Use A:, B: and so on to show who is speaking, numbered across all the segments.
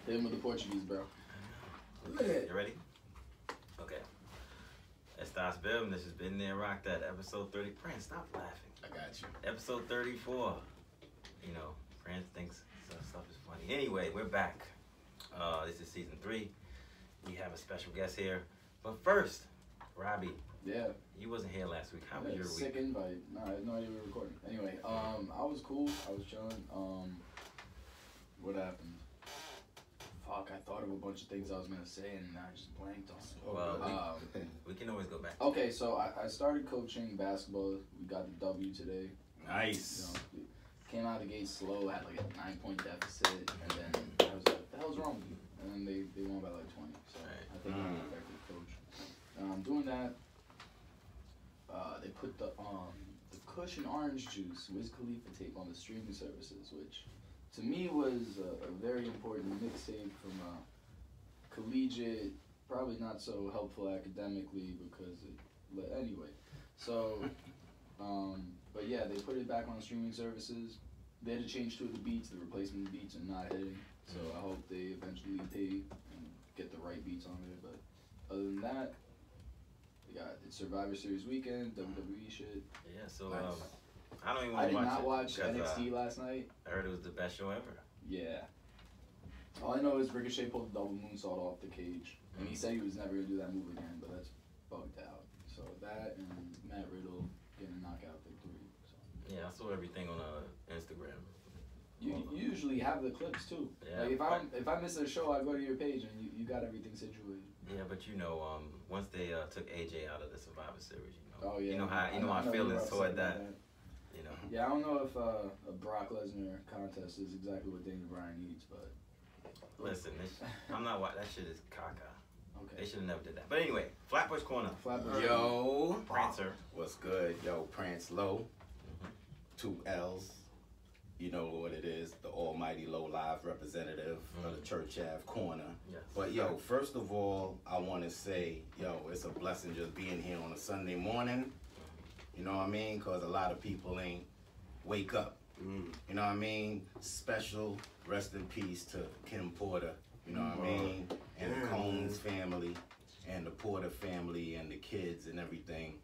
A: Hit him with the Portuguese, bro.
B: You ready? Okay. Estás bem? This has been there, rock that. Episode 30. Prince, stop laughing.
A: I got you.
B: Episode 34. You know, Prince thinks stuff is funny. Anyway, we're back. This is season 3. We have a special guest here. But first, Robbie.
A: Yeah.
B: You wasn't here last week. How was your week?
A: Sick invite. No, I had no idea we were recording. Anyway, I was cool. I was chilling. What happened? Fuck, I thought of a bunch of things I was gonna say and I just blanked on it.
B: Well, we can always go back.
A: Okay, so I started coaching basketball. We got the W today.
B: Nice.
A: You know, came out of the gate slow, had like a 9-point deficit, and then I was like, "What the hell's wrong with you?" And then they won by like 20. So I think I'm an effective coach. Doing that, they put the Kush and orange juice, Wiz Khalifa tape on the streaming services, which to me was a very important mixtape from a collegiate, probably not so helpful academically because anyway. So, but yeah, they put it back on streaming services. They had to change 2 of the beats. The replacement beats are not hitting. So I hope they eventually pay and get the right beats on there. But other than that, we got Survivor Series weekend, WWE shit.
B: Yeah, so
A: Nice.
B: I don't even
A: I
B: want to
A: did
B: watch
A: not
B: it
A: watch
B: because,
A: NXT last night.
B: I heard it was the best show ever.
A: Yeah. All I know is Ricochet pulled a double moonsault off the cage. And he said he was never going to do that move again, but that's bugged out. So that and Matt Riddle getting a knockout victory. So.
B: Yeah, I saw everything on Instagram.
A: You usually have the clips too.
B: Yeah,
A: like if I miss a show, I go to your page and you got everything situated.
B: Yeah, but you know, once they took AJ out of the Survivor Series, you know,
A: Oh yeah.
B: you know how my feelings toward that. You know.
A: Yeah, I don't know if a Brock Lesnar contest is exactly what Daniel Bryan needs, but
B: listen, I'm not that shit is caca.
A: Okay.
B: They should have never did that. But anyway, Flatbush Corner.
A: Flatbush.
C: Yo,
B: Prancer.
C: What's good? Yo, Prance Low. 2 L's. You know what it is, the almighty Low Live representative of the Church Ave Corner.
B: Yes.
C: But yo, first of all, I want to say, yo, it's a blessing just being here on a Sunday morning. You know what I mean? Because a lot of people ain't wake up. You know what I mean? Special rest in peace to Kim Porter. You know what I mean? And the Combs family and the Porter family and the kids and everything.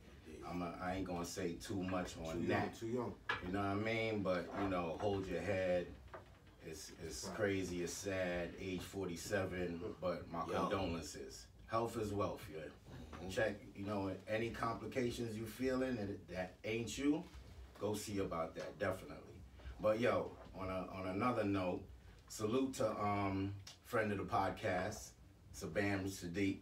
C: I ain't gonna say too much on that.
D: Too young.
C: You know what I mean? But you know, hold your head. It's crazy. It's sad. Age 47. But my condolences. Health is wealth. Yeah. Check. You know, any complications you feeling that ain't you, go see about that definitely. But yo, on another note, salute to friend of the podcast, Sabam Sadiq.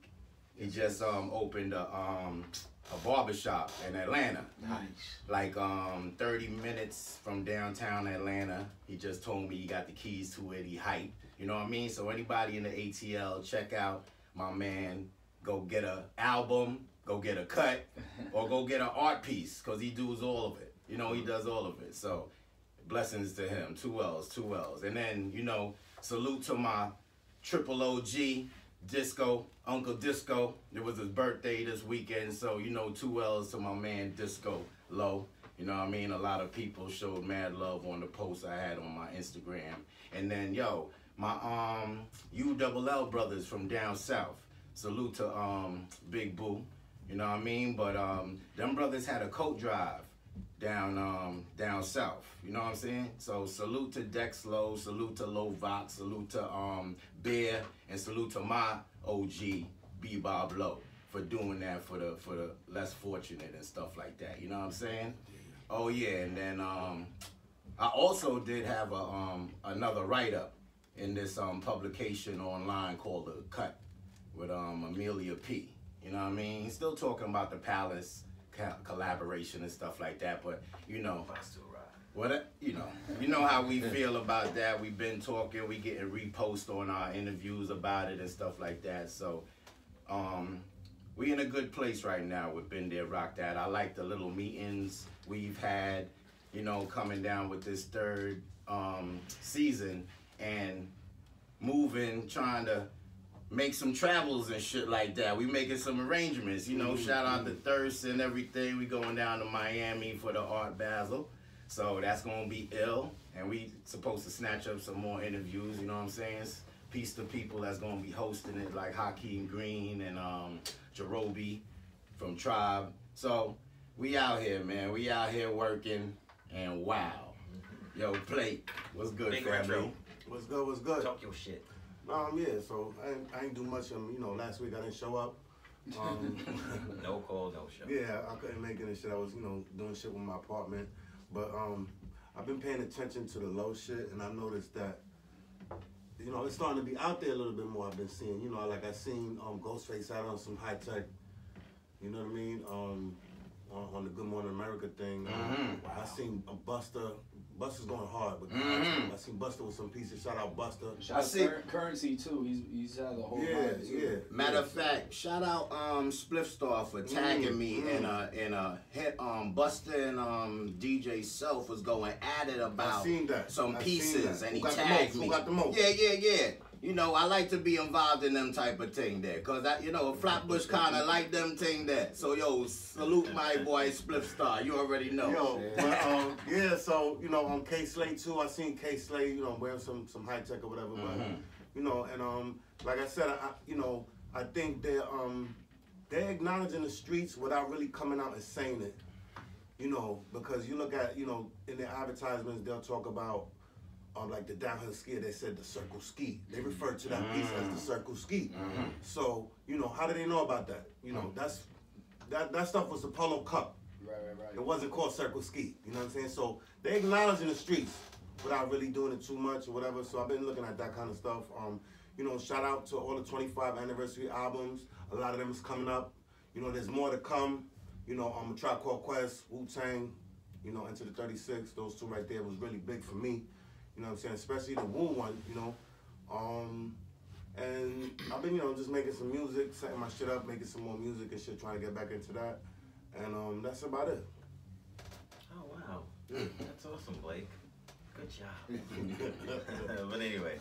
C: He just opened a barbershop in Atlanta.
A: Nice.
C: Like 30 minutes from downtown Atlanta. He just told me he got the keys to it. He hyped. You know what I mean? So anybody in the ATL, check out my man. Go get a album, go get a cut, or go get an art piece, because he does all of it. You know, he does all of it. So blessings to him. 2 L's. And then, you know, salute to my triple OG, Disco, Uncle Disco. It was his birthday this weekend, so, you know, 2 L's to my man Disco Low. You know what I mean? A lot of people showed mad love on the post I had on my Instagram. And then, yo, my ULL brothers from down south. Salute to Big Boo. You know what I mean? But them brothers had a coat drive down south. You know what I'm saying? So salute to Dex Low, salute to Low Vox, salute to Bear, and salute to my OG B-Bob Low for doing that for the less fortunate and stuff like that. You know what I'm saying? Oh yeah, and then I also did have another write-up in this publication online called The Cut with Amelia P. You know what I mean? Still talking about the Palace collaboration and stuff like that, but you know, you know how we feel about that. We've been talking, we getting reposts on our interviews about it and stuff like that. So we in a good place right now with Been There Rock That. I like the little meetings we've had, you know, coming down with this 3rd season and moving, trying to make some travels and shit like that. We making some arrangements, you know. Shout out to Thirst and everything. We going down to Miami for the Art Basel, so that's gonna be ill. And we supposed to snatch up some more interviews. You know what I'm saying? Peace to people that's gonna be hosting it, like Hakeem Green and Jerobi from Tribe. So we out here, man. We out here working, and wow. Yo, Blake, what's good,
B: Big
C: family?
B: Retro.
D: What's good? What's good?
B: Talk your shit.
D: Yeah. So I ain't do much. You know, last week I didn't show up.
B: No call, no show.
D: Yeah, I couldn't make any shit. I was, you know, doing shit with my apartment. But I've been paying attention to the low shit, and I noticed that, you know, it's starting to be out there a little bit more. I've been seeing, you know, like I seen Ghostface out on some high tech. You know what I mean? On the Good Morning America thing. I seen Buster. Buster's going hard, but I seen Buster with some pieces. Shout out Buster.
A: Shout out Currency too. He's had the whole vibe, too.
D: Yeah.
C: Matter of fact, shout out Spliff Star for tagging me in a hit. Buster and DJ Self was going at it about
D: I seen that.
C: some pieces, and he
D: Who got the
C: tagged
D: most?
C: me.
D: Who got the most?
C: Yeah. You know, I like to be involved in them type of thing there, cause you know, Flatbush kind of like them thing there. So yo, salute my boy Spliff Star. You already know.
D: Yo, but yeah, so you know, on K Slay too, I seen K Slay, you know, wear some high tech or whatever, but you know, and like I said, you know, I think they're acknowledging the streets without really coming out and saying it, you know, because you look at, you know, in their advertisements they'll talk about like the downhill skier, they said the circle ski. They refer to that piece as the circle ski. So, you know, how do they know about that? You know, that stuff was the Polo Cup.
A: Right.
D: It wasn't called circle ski. You know what I'm saying? So they acknowledging the streets without really doing it too much or whatever. So I've been looking at that kind of stuff. You know, shout out to all the 25 anniversary albums. A lot of them is coming up. You know, there's more to come. You know, A Tribe Called Quest, Wu-Tang, you know, Into the 36. Those two right there was really big for me. You know what I'm saying? Especially the Wu one, you know. And I've been, you know, just making some music, setting my shit up, making some more music and shit, trying to get back into that. And that's about it.
B: Oh, wow. That's awesome, Blake. Good job. But anyway,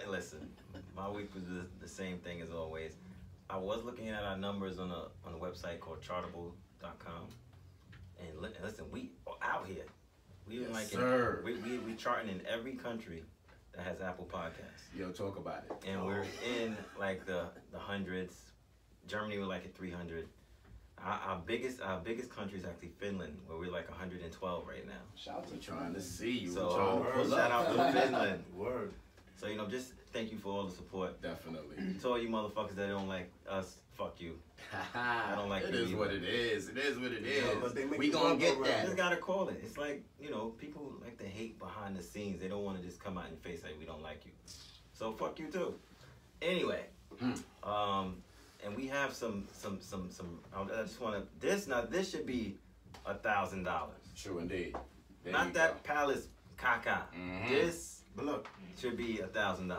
B: listen, my week was the same thing as always. I was looking at our numbers on a website called chartable.com. And listen, we are out here. We we charting in every country that has Apple Podcasts.
C: Yo, talk about it.
B: And we're in like the hundreds. Germany we're like at 300. Our biggest country is actually Finland, where we're like 112 right now.
A: Shout out to
C: Trying to see you.
B: So
C: Trying to
B: shout out to Finland.
D: Word.
B: So you know, just thank you for all the support.
C: Definitely.
B: To all you motherfuckers that don't like us, fuck you. I don't like
C: it.
B: you
C: Is
B: either.
C: what it is. It is what it is.
D: but they make
C: We
D: you
C: gonna
D: walk
C: get
D: around.
B: You
C: that.
B: just gotta call it. It's like, you know, people like to hate behind the scenes. They don't want to just come out in your face like we don't like you. So fuck you too. Anyway, and we have some. I just want to. This should be $1,000.
C: True indeed. There
B: Not
C: you
B: that
C: go.
B: Palace caca. This
D: But look,
B: should be $1,000.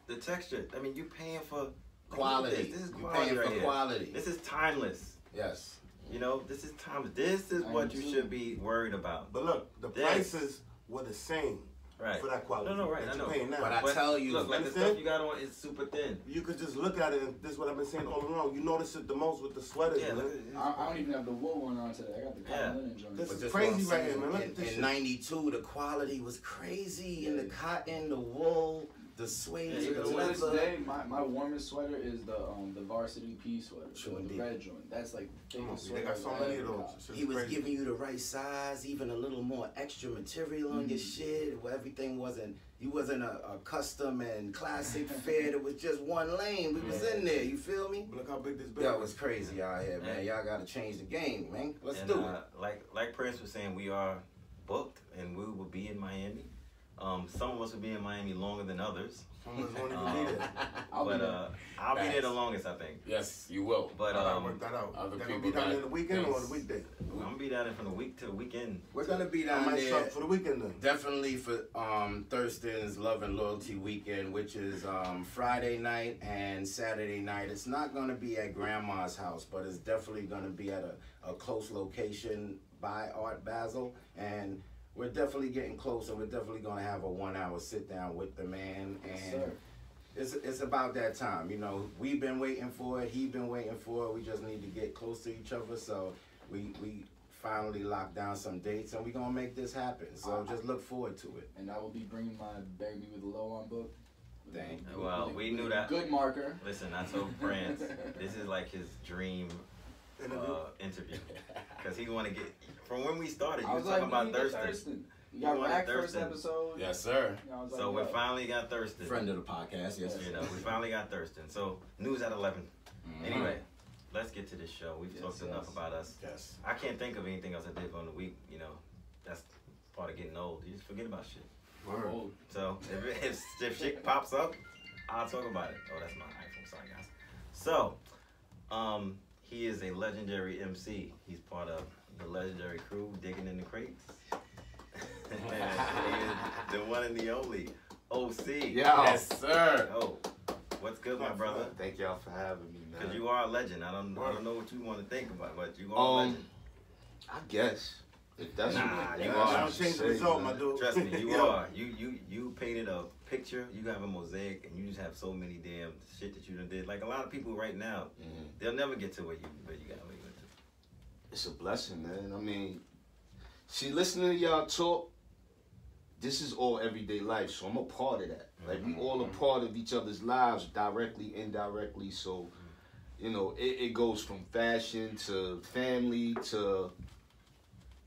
B: The texture. I mean, you paying for
C: Quality.
B: This is
C: You're
B: quality
C: paying
B: right
C: for
B: here.
C: quality.
B: This is timeless.
C: Yes.
B: You know, this is timeless. This is what you should be worried about.
D: but look, the
B: This.
D: prices were the same
B: Right.
D: for that quality.
B: No, right.
D: that
B: I
D: you're
B: know.
D: paying now.
C: But I tell you,
B: look, like the
D: understand?
B: stuff you got on is super thin.
D: You could just look at it, and this is what I've been saying all along. You notice it the most with the sweaters,
B: Yeah,
D: man.
B: look at
A: I don't even have the wool one on today. I got the cotton linen joint.
D: This
C: But
D: is
C: that's
D: crazy
C: what I'm
D: right here,
C: saying.
D: man. Look at this
C: In
D: shit.
C: '92, the quality was crazy. In the cotton, the wool, the suede,
B: Yeah,
C: the
A: To this
C: leather.
A: day, my warmest sweater is the varsity P sweater.
C: True
A: the
C: indeed.
A: red joint. That's like
D: Come on,
A: biggest
D: they
A: sweater
D: got so
A: I've
D: many
A: ever
D: of those.
A: got.
D: Shit's
C: He was
D: crazy.
C: giving you the right size, even a little more extra material on your shit. Where everything wasn't, you wasn't a custom and classic fit. It was just one lane. We was in there. You feel me?
D: Look how big this bag
C: That
D: is.
C: was crazy out here, man. Y'all gotta change the game, man. Let's
B: And,
C: do it.
B: Like Prince was saying, we are booked and we will be in Miami. Some of us will be in Miami longer than others.
D: Someone's going to be there.
A: I'll be
B: But
A: there.
B: I'll be there the
C: Facts.
B: longest, I think.
C: Yes, you will.
B: But
D: I gotta work that out.
C: other
D: They're
C: people
D: gonna be down
C: got
D: there the weekend or
C: things.
D: the weekday?
B: I'm gonna be down there from the week to the weekend.
C: We're gonna be
D: I
C: down
D: might
C: there.
D: shop for the weekend then.
C: Definitely for Thurston's Love and Loyalty Weekend, which is Friday night and Saturday night. It's not going to be at Grandma's house, but it's definitely going to be at a close location by Art Basel. And we're definitely getting closer. We're definitely going to have a 1 hour sit down with the man. And it's about that time. You know, we've been waiting for it. He's been waiting for it. We just need to get close to each other. So we finally lock down some dates, and we're gonna make this happen. So just look forward to it.
A: And I will be bringing my Bury Me With a Low on book.
C: Dang.
B: Well, we knew that.
A: Good marker.
B: Listen, I told France, this is like his dream interview. Because he want to get, from when we started, you were talking about Thurston.
A: You got Rack first episode.
C: Yes, sir.
B: So we finally got Thurston.
C: Friend of the podcast, yes.
B: You know, we finally got Thurston. So news at 11. Anyway, let's get to this show. We've talked enough about us.
C: Yes.
B: I can't think of anything else I did on the week. You know, that's part of getting old. You just forget about shit.
A: Old.
B: So if shit pops up, I'll talk about it. Oh, that's my iPhone. Sorry, guys. So, he is a legendary MC. He's part of the legendary crew, Digging in the Crates. He is the one and the only OC.
C: Yes, sir.
B: Oh, what's good, my brother?
E: Thank y'all for having me, man.
B: Because you are a legend. I don't know what you want to think about, but you are a legend.
E: I guess. If that's
B: Nah, you
D: I
B: are.
D: don't change the result, my dude.
B: Trust me, you are. You painted a picture. You have a mosaic, and you just have so many damn shit that you done did. Like a lot of people right now, they'll never get to where you got. Where you went to.
E: It's a blessing, man. I mean, see, listening to y'all talk, this is all everyday life, so I'm a part of that. Like, we all a part of each other's lives, directly, indirectly. So, you know, it goes from fashion to family to,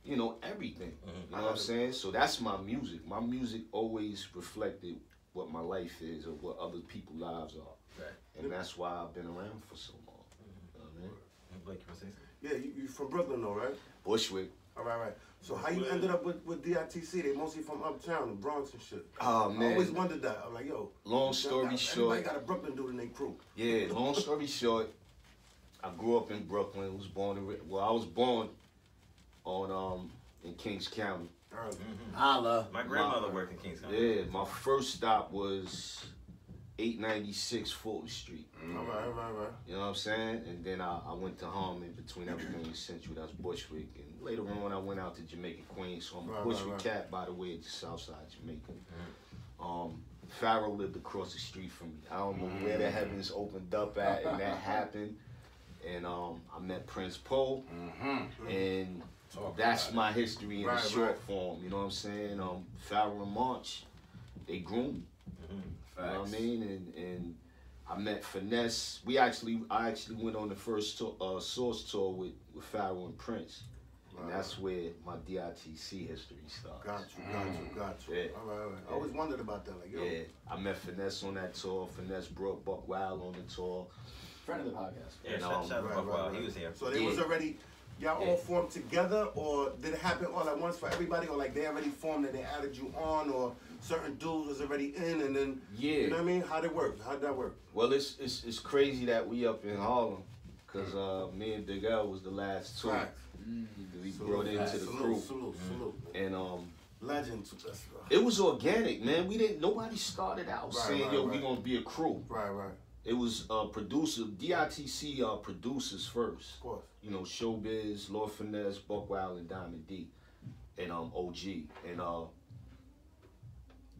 E: you know, everything. You know what I'm saying? So that's my music. My music always reflected what my life is or what other people's lives are.
B: Right.
E: And that's why I've been around for so long. You know what I mean?
B: Blake, you want to say something?
D: Yeah, you from Brooklyn though, right?
E: Bushwick.
D: All right. So how you ended up with DITC? They mostly from uptown, the Bronx and shit.
E: Oh, man.
D: I always wondered that. I'm like, yo.
E: Long story short.
D: Everybody got a Brooklyn dude in their crew.
E: Yeah, long story short, I grew up in Brooklyn. I was born on in Kings County.
C: Holla.
B: My grandmother worked in Kings County.
E: Yeah, my first stop was 896 Fulton Street.
D: All right.
E: You know what I'm saying? And then I went to Harlem between everything in Central. That's Bushwick. And later on, I went out to Jamaica, Queens. So I'm a Bushwick cat, by the way, just Southside Jamaica. Pharaoh lived across the street from me. I don't know where the heavens opened up at, and that happened. And I met Prince Poe, and that's my history in short form. You know what I'm saying? Pharaoh and March, they groomed me. You know what I mean? And I met Finesse. I actually went on the first Source tour with Pharaoh and Prince. And that's where my DITC history starts.
D: Got you.
E: Yeah.
D: All right. I always wondered about that. Like, yo.
E: Yeah, I met Finesse on that tour. Finesse brought Buck Wild on the tour.
A: Friend of the podcast.
B: Yeah, shout out to Buck Wild. He was here.
D: So they was already, y'all all formed together, or did it happen all at once for everybody, or like they already formed and they added you on, or certain dudes was already in and then, you know what I mean? How'd it work? How'd that work?
E: Well, it's crazy that we up in Harlem, because me and Digel was the last two. We brought into the crew.
D: Salute.
E: And
D: Legend.
E: it was organic, man. Nobody started out saying, yo, we gonna be a crew.
D: Right.
E: It was producer, DITC producers first.
D: Of course.
E: You know, Showbiz, Lord Finesse, Buck Wild, and Diamond D, and OG. And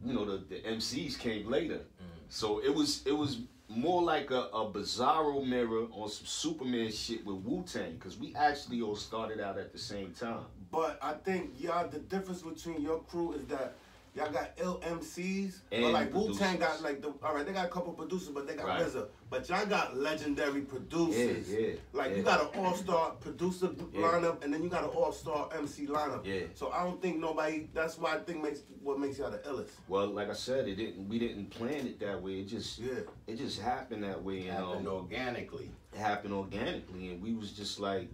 E: you know, the MCs came later. So it was more like a Bizarro mirror on some Superman shit with Wu-Tang, because we actually all started out at the same time.
D: But I think the difference between your crew is that y'all got ill MCs,
E: And
D: but like
E: producers.
D: Wu-Tang got like they got a couple producers, but they got
E: Right.
D: RZA. But y'all got legendary producers.
E: Yeah.
D: Like you got an all-star producer lineup, and then you got an all-star MC lineup.
E: Yeah.
D: So I don't think nobody. That's why I think what makes y'all the illest.
E: Well, like I said, we didn't plan it that way. It just happened that way.
C: It happened organically.
E: It happened organically, and we was just like,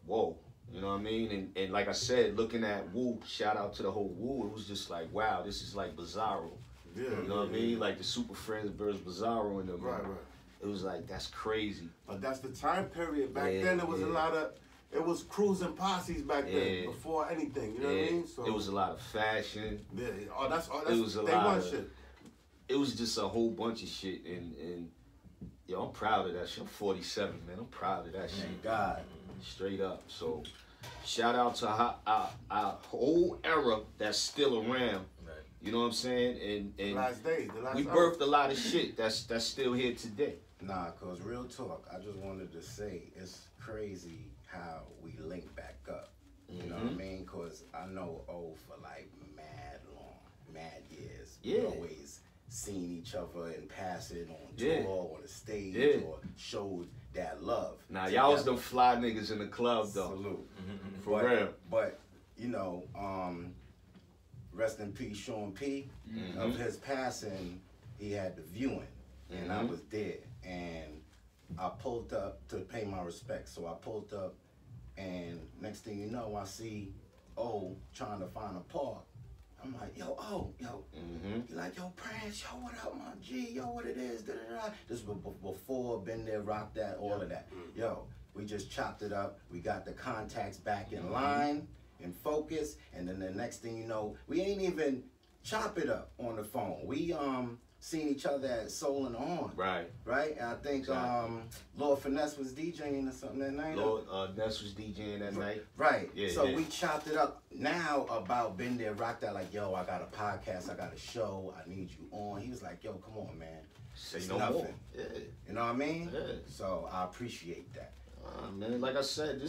E: whoa. You know what I mean? And like I said, looking at Wu, shout out to the whole Wu, it was just like, wow, this is like Bizarro.
D: Yeah.
E: You know what I mean? Like the Super Friends versus Bizarro in them.
D: Right.
E: It was like, that's crazy.
D: But that's the time period. Back then, it was a lot of. It was crews and posses back then, before anything. You know what I mean? So
E: it was a lot of fashion.
D: Yeah. That's
E: It was a
D: day
E: lot
D: one
E: of
D: shit.
E: It was just a whole bunch of shit, and yo, I'm proud of that shit. I'm 47, man. I'm proud of that shit.
C: Thank God.
E: Straight up. So, shout out to our whole era that's still around.
B: Right.
E: You know what I'm saying? And
D: The last
E: we birthed a lot of shit that's still here today.
C: Nah, cause real talk, I just wanted to say it's crazy how we link back up. You know what I mean? Because I know O for like mad years.
E: Yeah.
C: We always seen each other in passing on
E: Yeah.
C: tour, on the stage,
E: Yeah.
C: or showed that love.
E: Nah, y'all was them fly niggas in the club though.
C: Salute.
E: For real.
C: But, you know, rest in peace, Sean P. Of his passing, he had the viewing, and I was there. And I pulled up to pay my respects. So I pulled up, and next thing you know, I see O trying to find a park. I'm like, yo, He like, yo, Prince, yo, what up, my G, yo, what it is, da-da-da. This was before Been There, Rock That, all of that. Yo, we just chopped it up. We got the contacts back in line, in focus, and then the next thing you know, we ain't even chop it up on the phone. We seen each other at Soul and On.
E: Right.
C: Right? And I think Lord Finesse was DJing or something that night.
E: Lord Ness was DJing that night.
C: Right.
E: Yeah,
C: so
E: yeah.
C: we chopped it up now about Been There, Rock That, like, yo, I got a podcast, I got a show, I need you on. He was like, yo, come on, man.
E: Say
C: It's
E: no
C: nothing.
E: more. Yeah.
C: You know what I mean?
E: Yeah.
C: So I appreciate that.
E: Man, like I said,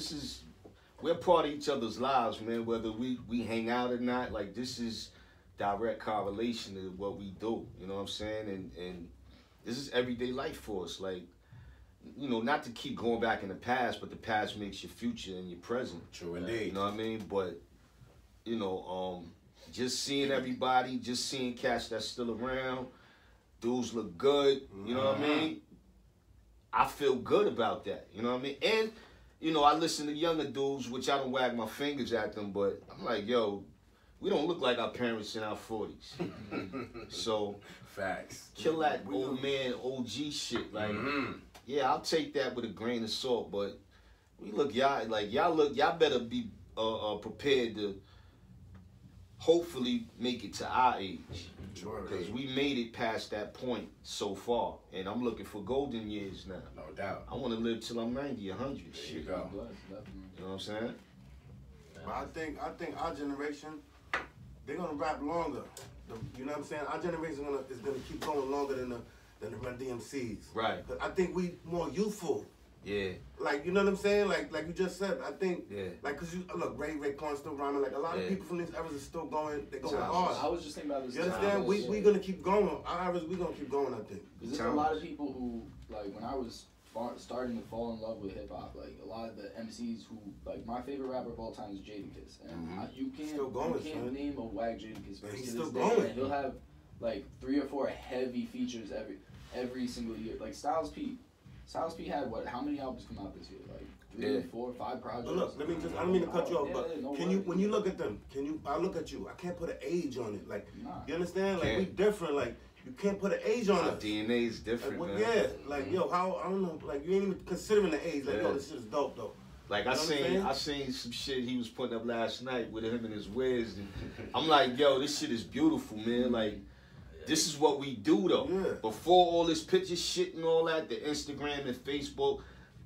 E: we're part of each other's lives, man, whether we hang out or not. Like, this is direct correlation to what we do, you know what I'm saying? And this is everyday life for us. Like, you know, not to keep going back in the past, but the past makes your future and your present.
C: True indeed.
E: You know what I mean? But, you know, just seeing everybody, just seeing cats that's still around, dudes look good, you know what I mean? I feel good about that, you know what I mean? And, you know, I listen to younger dudes, which I don't wag my fingers at them, but I'm like, yo, we don't look like our parents in our 40s. So,
C: Facts.
E: kill that old man, OG shit. Like, yeah, I'll take that with a grain of salt, but we look, y'all better be prepared to hopefully make it to our age. Because we made it past that point so far. And I'm looking for golden years now.
C: No doubt.
E: I want to live till I'm 90, 100.
C: There you go.
E: You know what I'm saying?
D: But I think our generation, they're gonna rap longer. You know what I'm saying? Our generation is gonna keep going longer than the Run DMCs.
E: Right.
D: But I think we more youthful.
E: Yeah.
D: Like, you know what I'm saying? Like you just said, I think, like, cause you look, Ray Kwan still rhyming. Like, a lot of people from these eras are still going. They're going hard.
A: I was just thinking about this.
D: You understand? We gonna keep going. Our eras, we gonna keep going. I think.
A: Because there's a lot of people who, like, when I was starting to fall in love with hip hop, like, a lot of the MCs who, like, my favorite rapper of all time is Jadakiss, and you can't name a whack Jadakiss verse
D: He's
A: to this
D: still
A: day,
D: going.
A: and he'll have like 3 or 4 heavy features every single year. Like Styles P had what? How many albums come out this year? Like 3, 4, 5 projects.
D: But look, I don't mean to cut you off, but when you look at them, I look at you, I can't put an age on it. Like, you understand? Like, we different. Like, you can't put an age on
E: Our
D: us.
E: DNA is different,
D: like,
E: man.
D: Yeah, like, yo, how, I don't know, like, you ain't even considering the age. Like, yo, this shit is dope, though.
E: Like,
D: You know
E: I seen some shit he was putting up last night with him and his Wiz, and I'm like, yo, this shit is beautiful, man. Like, this is what we do, though.
D: Yeah.
E: Before all this picture shit and all that, the Instagram and Facebook,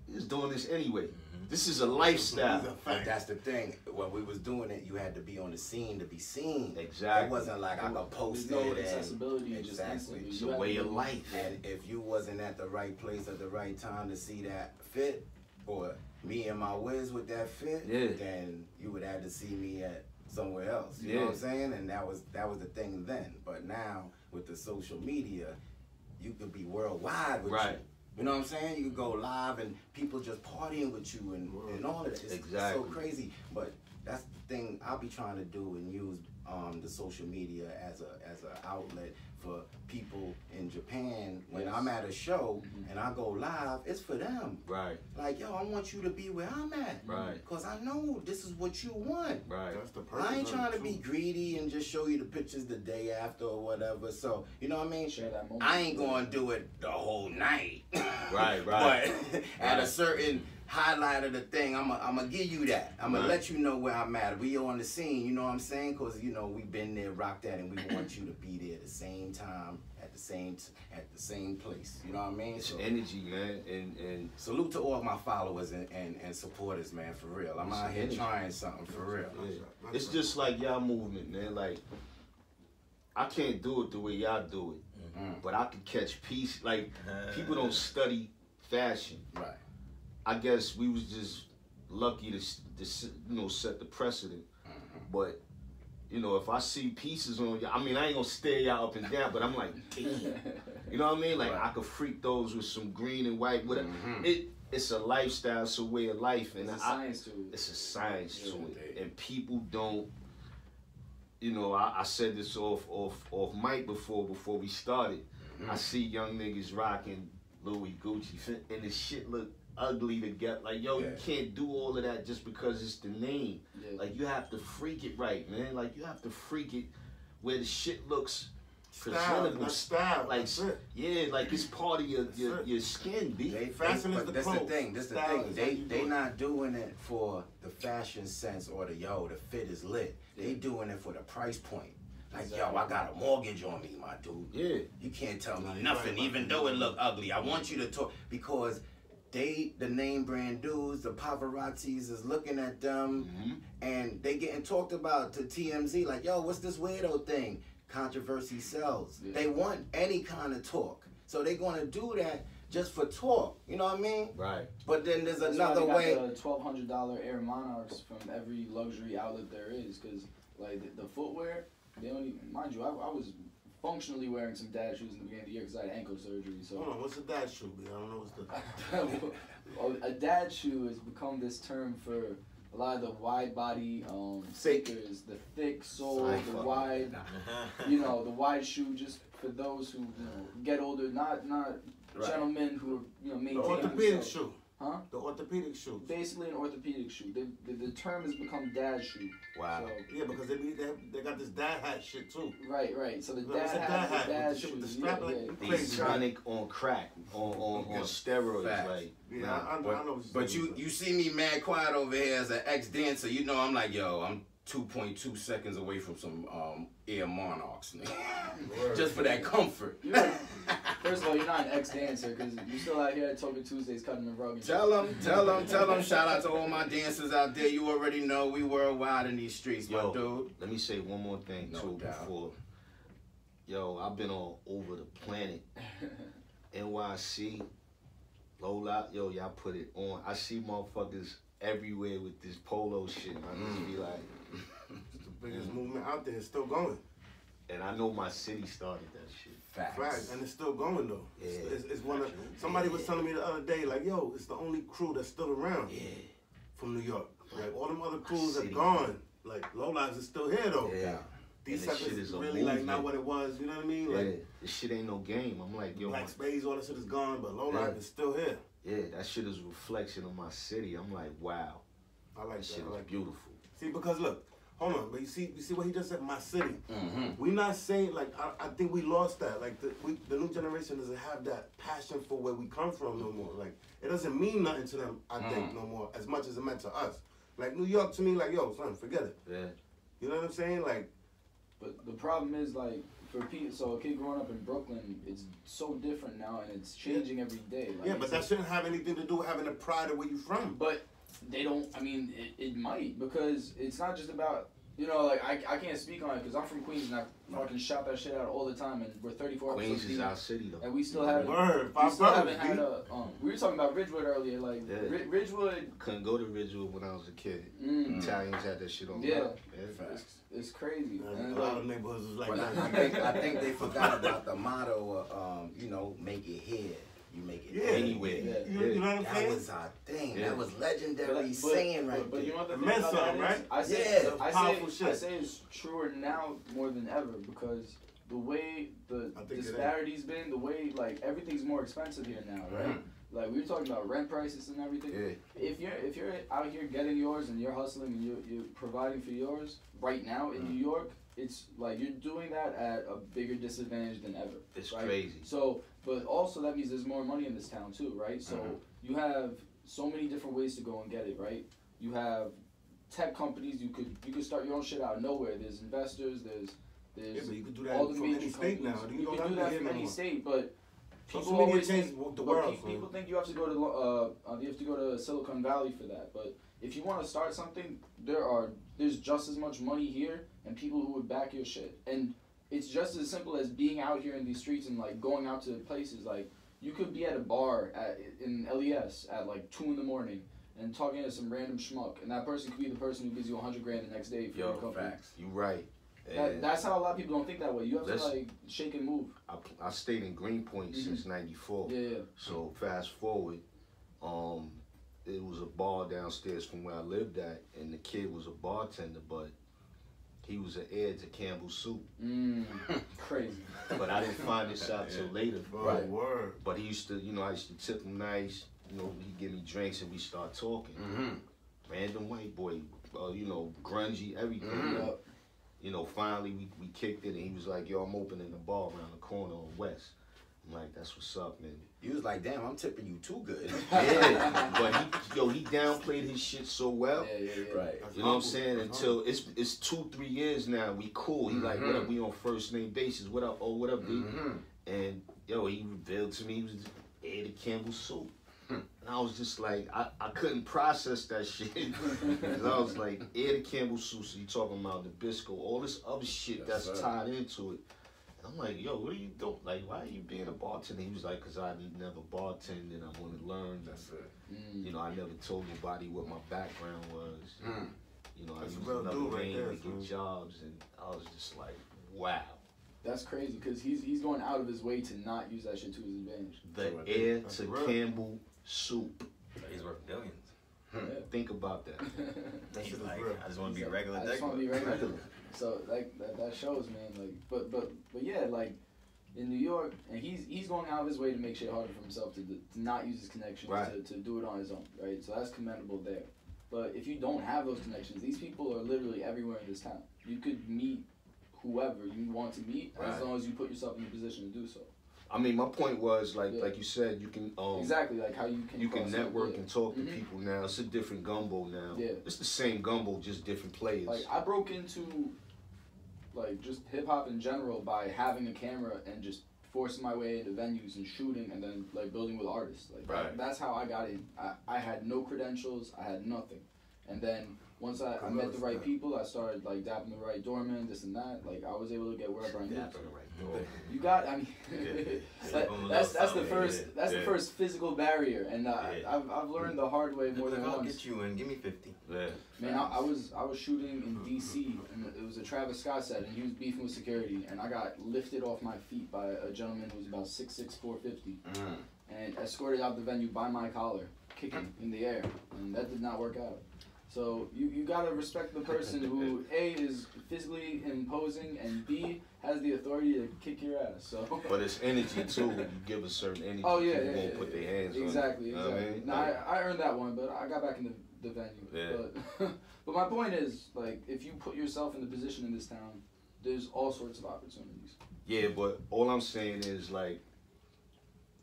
E: we was doing this anyway. This is a lifestyle.
C: But that's the thing. When we was doing it, you had to be on the scene to be seen.
E: Exactly.
C: It wasn't like I could post
A: There's no
C: it.
A: accessibility.
C: And,
A: Just
C: exactly.
A: instantly.
E: It's a way of life.
C: And if you wasn't at the right place at the right time to see that fit, or me and my Wiz with that fit, then you would have to see me at somewhere else. You know what I'm saying? And that was the thing then. But now with the social media, you could be worldwide with you. You know what I'm saying? You could go live and people just partying with you and all of that. It's so crazy. But that's the thing I'll be trying to do and use the social media as a outlet for people in Japan. When I'm at a show and I go live, it's for them.
E: Right.
C: Like, yo, I want you to be where I'm at.
E: Right.
C: Because I know this is what you want.
E: Right.
D: That's the purpose.
C: I ain't trying to be greedy and just show you the pictures the day after or whatever. So, you know what I mean?
A: Share that moment.
C: I ain't going to do it the whole night.
E: Right.
C: But at a certain highlight of the thing, I'm going to give you that. I'm going to let you know where I'm at. We on the scene, you know what I'm saying? Because, you know, we've been there, rocked that, and we want you to be there at the same time, at the same place. You know what I mean?
E: It's
C: so,
E: energy, man. And
C: salute to all my followers and supporters, man, for real. I'm out here trying something, for real.
E: yeah. It's just like y'all movement, man. Like, I can't do it the way y'all do it. But I can catch peace. Like, people don't study fashion.
C: Right.
E: I guess we was just lucky to you know, set the precedent. But you know, if I see pieces on y'all, I mean, I ain't gonna stare y'all up and down, but I'm like, damn. You know what I mean? Like, I could freak those with some green and white. Whatever. It's a lifestyle, it's a way of life, and
A: it's a science to it.
E: It's a science to it, and people don't. You know, I said this off mic before we started. I see young niggas rocking Louis Gucci, and the shit look ugly to get. Like, yo, you can't do all of that just because it's the name. Like, you have to freak it right, man. Like, you have to freak it where the shit looks presentable.
D: Style.
E: Like, like it's part of your skin, B.
C: That's the thing. They not doing it for the fashion sense or the fit is lit. They doing it for the price point. Like, yo, I got a mortgage on me, my dude.
E: Yeah.
C: You can't tell me nothing, even though it look ugly. I want you to talk, because the name brand dudes, the paparazzis is looking at them, and they getting talked about to TMZ, like, yo, what's this weirdo thing? Controversy sells. They want any kind of talk. So they gonna do that just for talk. You know what I mean?
E: Right.
C: But then there's
A: That's
C: another
A: why
C: way.
A: they got the $1,200 Air Monarchs from every luxury outlet there is, because like the footwear, they don't even, mind you, I was functionally wearing some dad shoes in the beginning of the year because I had ankle surgery. So
D: hold on, what's a dad shoe? I don't know what's the.
A: A dad shoe has become this term for a lot of the wide body sneakers, the thick sole, the wide, the wide shoe, just for those who get older, not gentlemen who are maintain
D: the orthopedic shoe.
A: Huh?
D: The orthopedic shoe. Basically
A: an orthopedic shoe. The term has become dad shoe.
E: Wow.
A: So,
D: yeah, because they got this dad hat shit too.
A: Right. So the dad hat, the dad shoe.
D: With the strap,
E: the Sonic on crack, on steroids, like.
D: Yeah, I know.
C: But you see me mad quiet over here as an ex-dancer. You know, I'm like, yo, I'm 2.2 seconds away from some Air Monarchs, nigga. Just for that comfort.
A: First of all, you're not an ex-dancer because you're still out here at Token Tuesdays cutting the rug.
C: Tell them. Shout out to all my dancers out there. You already know we worldwide in these streets, my dude.
E: Let me say one more thing before. Yo, I've been all over the planet. NYC, Lola, yo, y'all put it on. I see motherfuckers everywhere with this polo shit. I just be like,
D: it's the biggest movement out there. It's still going.
E: And I know my city started that shit.
D: Facts. And it's still going though.
E: Yeah.
D: It's one of somebody was telling me the other day, like, yo, it's the only crew that's still around.
E: Yeah.
D: From New York. Like all them other crews are gone. Like Low Lives is still here though.
E: Yeah.
D: These shit is really like not what it was. You know what I mean? Like
E: this shit ain't no game. I'm like, yo,
D: Black Spades, all that shit is gone, but Low Life is still here.
E: Yeah, that shit is a reflection of my city. I'm like, wow.
D: I like that.
E: Shit is beautiful.
D: See, because look, hold on, but you see what he just said, my city. We not saying, like, I think we lost that. Like, the new generation doesn't have that passion for where we come from no more. Like, it doesn't mean nothing to them, I think, no more, as much as it meant to us. Like, New York to me, like, yo, son, forget it.
E: Yeah.
D: You know what I'm saying? Like,
A: but the problem is, like, for people, so a kid growing up in Brooklyn, it's so different now, and it's changing every day. Like,
D: yeah, but that shouldn't have anything to do with having the pride of where you from.
A: But they don't, I mean, it might, because it's not just about, like, I can't speak on it, because I'm from Queens, and I fucking shout that shit out all the time, and we're 34
E: Queens
A: episodes
E: is
A: deep,
E: our city, though.
A: and we still haven't, had a, we were talking about Ridgewood earlier, like, Ridgewood.
E: Couldn't go to Ridgewood when I was a kid. Italians had that shit on.
A: Yeah. It's crazy.
D: And a lot of neighborhoods is like
C: that. I think they forgot about the motto of, make it here. You make it anywhere.
D: You know what I'm saying?
C: That was our thing. That was legendary saying right there.
A: But you know what the
D: thing about that is?
A: Right? I say it's truer now more than ever, because the way the disparity's been, the way, like, everything's more expensive here now, right? Like, we were talking about rent prices and everything.
C: Yeah.
A: If you're out here getting yours and you're hustling and you're providing for yours right now in New York, it's like you're doing that at a bigger disadvantage than ever.
E: It's
A: right?
E: crazy.
A: So, but also that means there's more money in this town too, right? So you have so many different ways to go and get it, right? You have tech companies. You could start your own shit out of nowhere. There's investors. There's
D: but you could do that
A: all the
D: from
A: major
D: any state now.
A: You can do that from any state, but
D: people always think the world.
A: People think you have to go to Silicon Valley for that. But if you want to start something, there's just as much money here and people who would back your shit. And it's just as simple as being out here in these streets and, like, going out to places. Like, you could be at a bar in LES at like 2 in the morning, and talking to some random schmuck, and that person could be the person who gives you $100 grand the next day for your company.
C: Facts.
E: You right.
A: That's how a lot of people don't think that way. You have to like shake and move.
E: I stayed in Greenpoint since '94.
A: Yeah.
E: So fast forward, it was a bar downstairs from where I lived at, and the kid was a bartender, but he was an heir to Campbell Soup.
A: Crazy.
E: But I didn't find this out till later.
D: Right. Word.
E: But he used to, I used to tip him nice. He'd give me drinks and we start talking. Random white boy, grungy, everything. Finally we kicked it, and he was like, "Yo, I'm opening a bar around the corner on West." I'm like, "That's what's up, man."
C: You was like, "Damn, I'm tipping you too good."
E: Yeah, but he downplayed his shit so well.
A: Yeah.
C: Right.
E: You know what I'm saying? Until it's 2-3 years now, we cool. He like, "What up? We on first name basis. What up? Oh, what up, D?" And he revealed to me he was heir to Campbell Soup. And I was just like, I couldn't process that shit. Cause I was like, heir to Campbell Soup, so you talking about Nabisco, all this other shit that's tied into it. And I'm like, yo, what are you doing? Like, why are you being a bartender? He was like, cause I never bartended and I want to learn.
C: That's it.
E: I never told nobody what my background was. I
D: That's
E: used
D: a real
E: another
D: dude right
E: name
D: there,
E: to get jobs, and I was just like, wow.
A: That's crazy, because he's going out of his way to not use that shit to his advantage.
E: The heir to Campbell Soup.
B: He's worth billions.
E: Think about that.
B: He's like, I just want to be regular.
A: I just want to be regular. So like that shows, man. Like, but yeah, like in New York, and he's going out of his way to make shit harder for himself to not use his connections, to do it on his own, right? So that's commendable there. But if you don't have those connections, these people are literally everywhere in this town. You could meet whoever you want to meet, as long as you put yourself in a position to do so.
E: I mean, my point was like you said, you can
A: exactly like how you can
E: network and talk to people now. It's a different gumbo now.
A: Yeah,
E: it's the same gumbo, just different players.
A: Like I broke into like just hip hop in general by having a camera and just forcing my way into venues and shooting, and then like building with artists. Like that's how I got in. I had no credentials, I had nothing, and then once I met the right people, I started like dapping the right doorman, this and that. Like I was able to get wherever I needed. You got, I mean, that's the first physical barrier, and I've learned the hard way more than once.
B: I'll get you in. Give me 50.
E: Yeah.
A: Man, I was shooting in DC, and it was a Travis Scott set, and he was beefing with security, and I got lifted off my feet by a gentleman who was about 6'6", 450, and escorted out the venue by my collar, kicking in the air, and that did not work out. So you gotta respect the person who A is physically imposing and B has the authority to kick your ass. So.
E: But it's energy too. You give a certain energy.
A: Oh yeah,
E: people won't put their hands
A: exactly,
E: on it.
A: Exactly.
E: I mean?
A: No, I earned that one, but I got back in the venue.
E: Yeah.
A: But my point is, like, if you put yourself in the position in this town, there's all sorts of opportunities.
E: Yeah, but all I'm saying is like,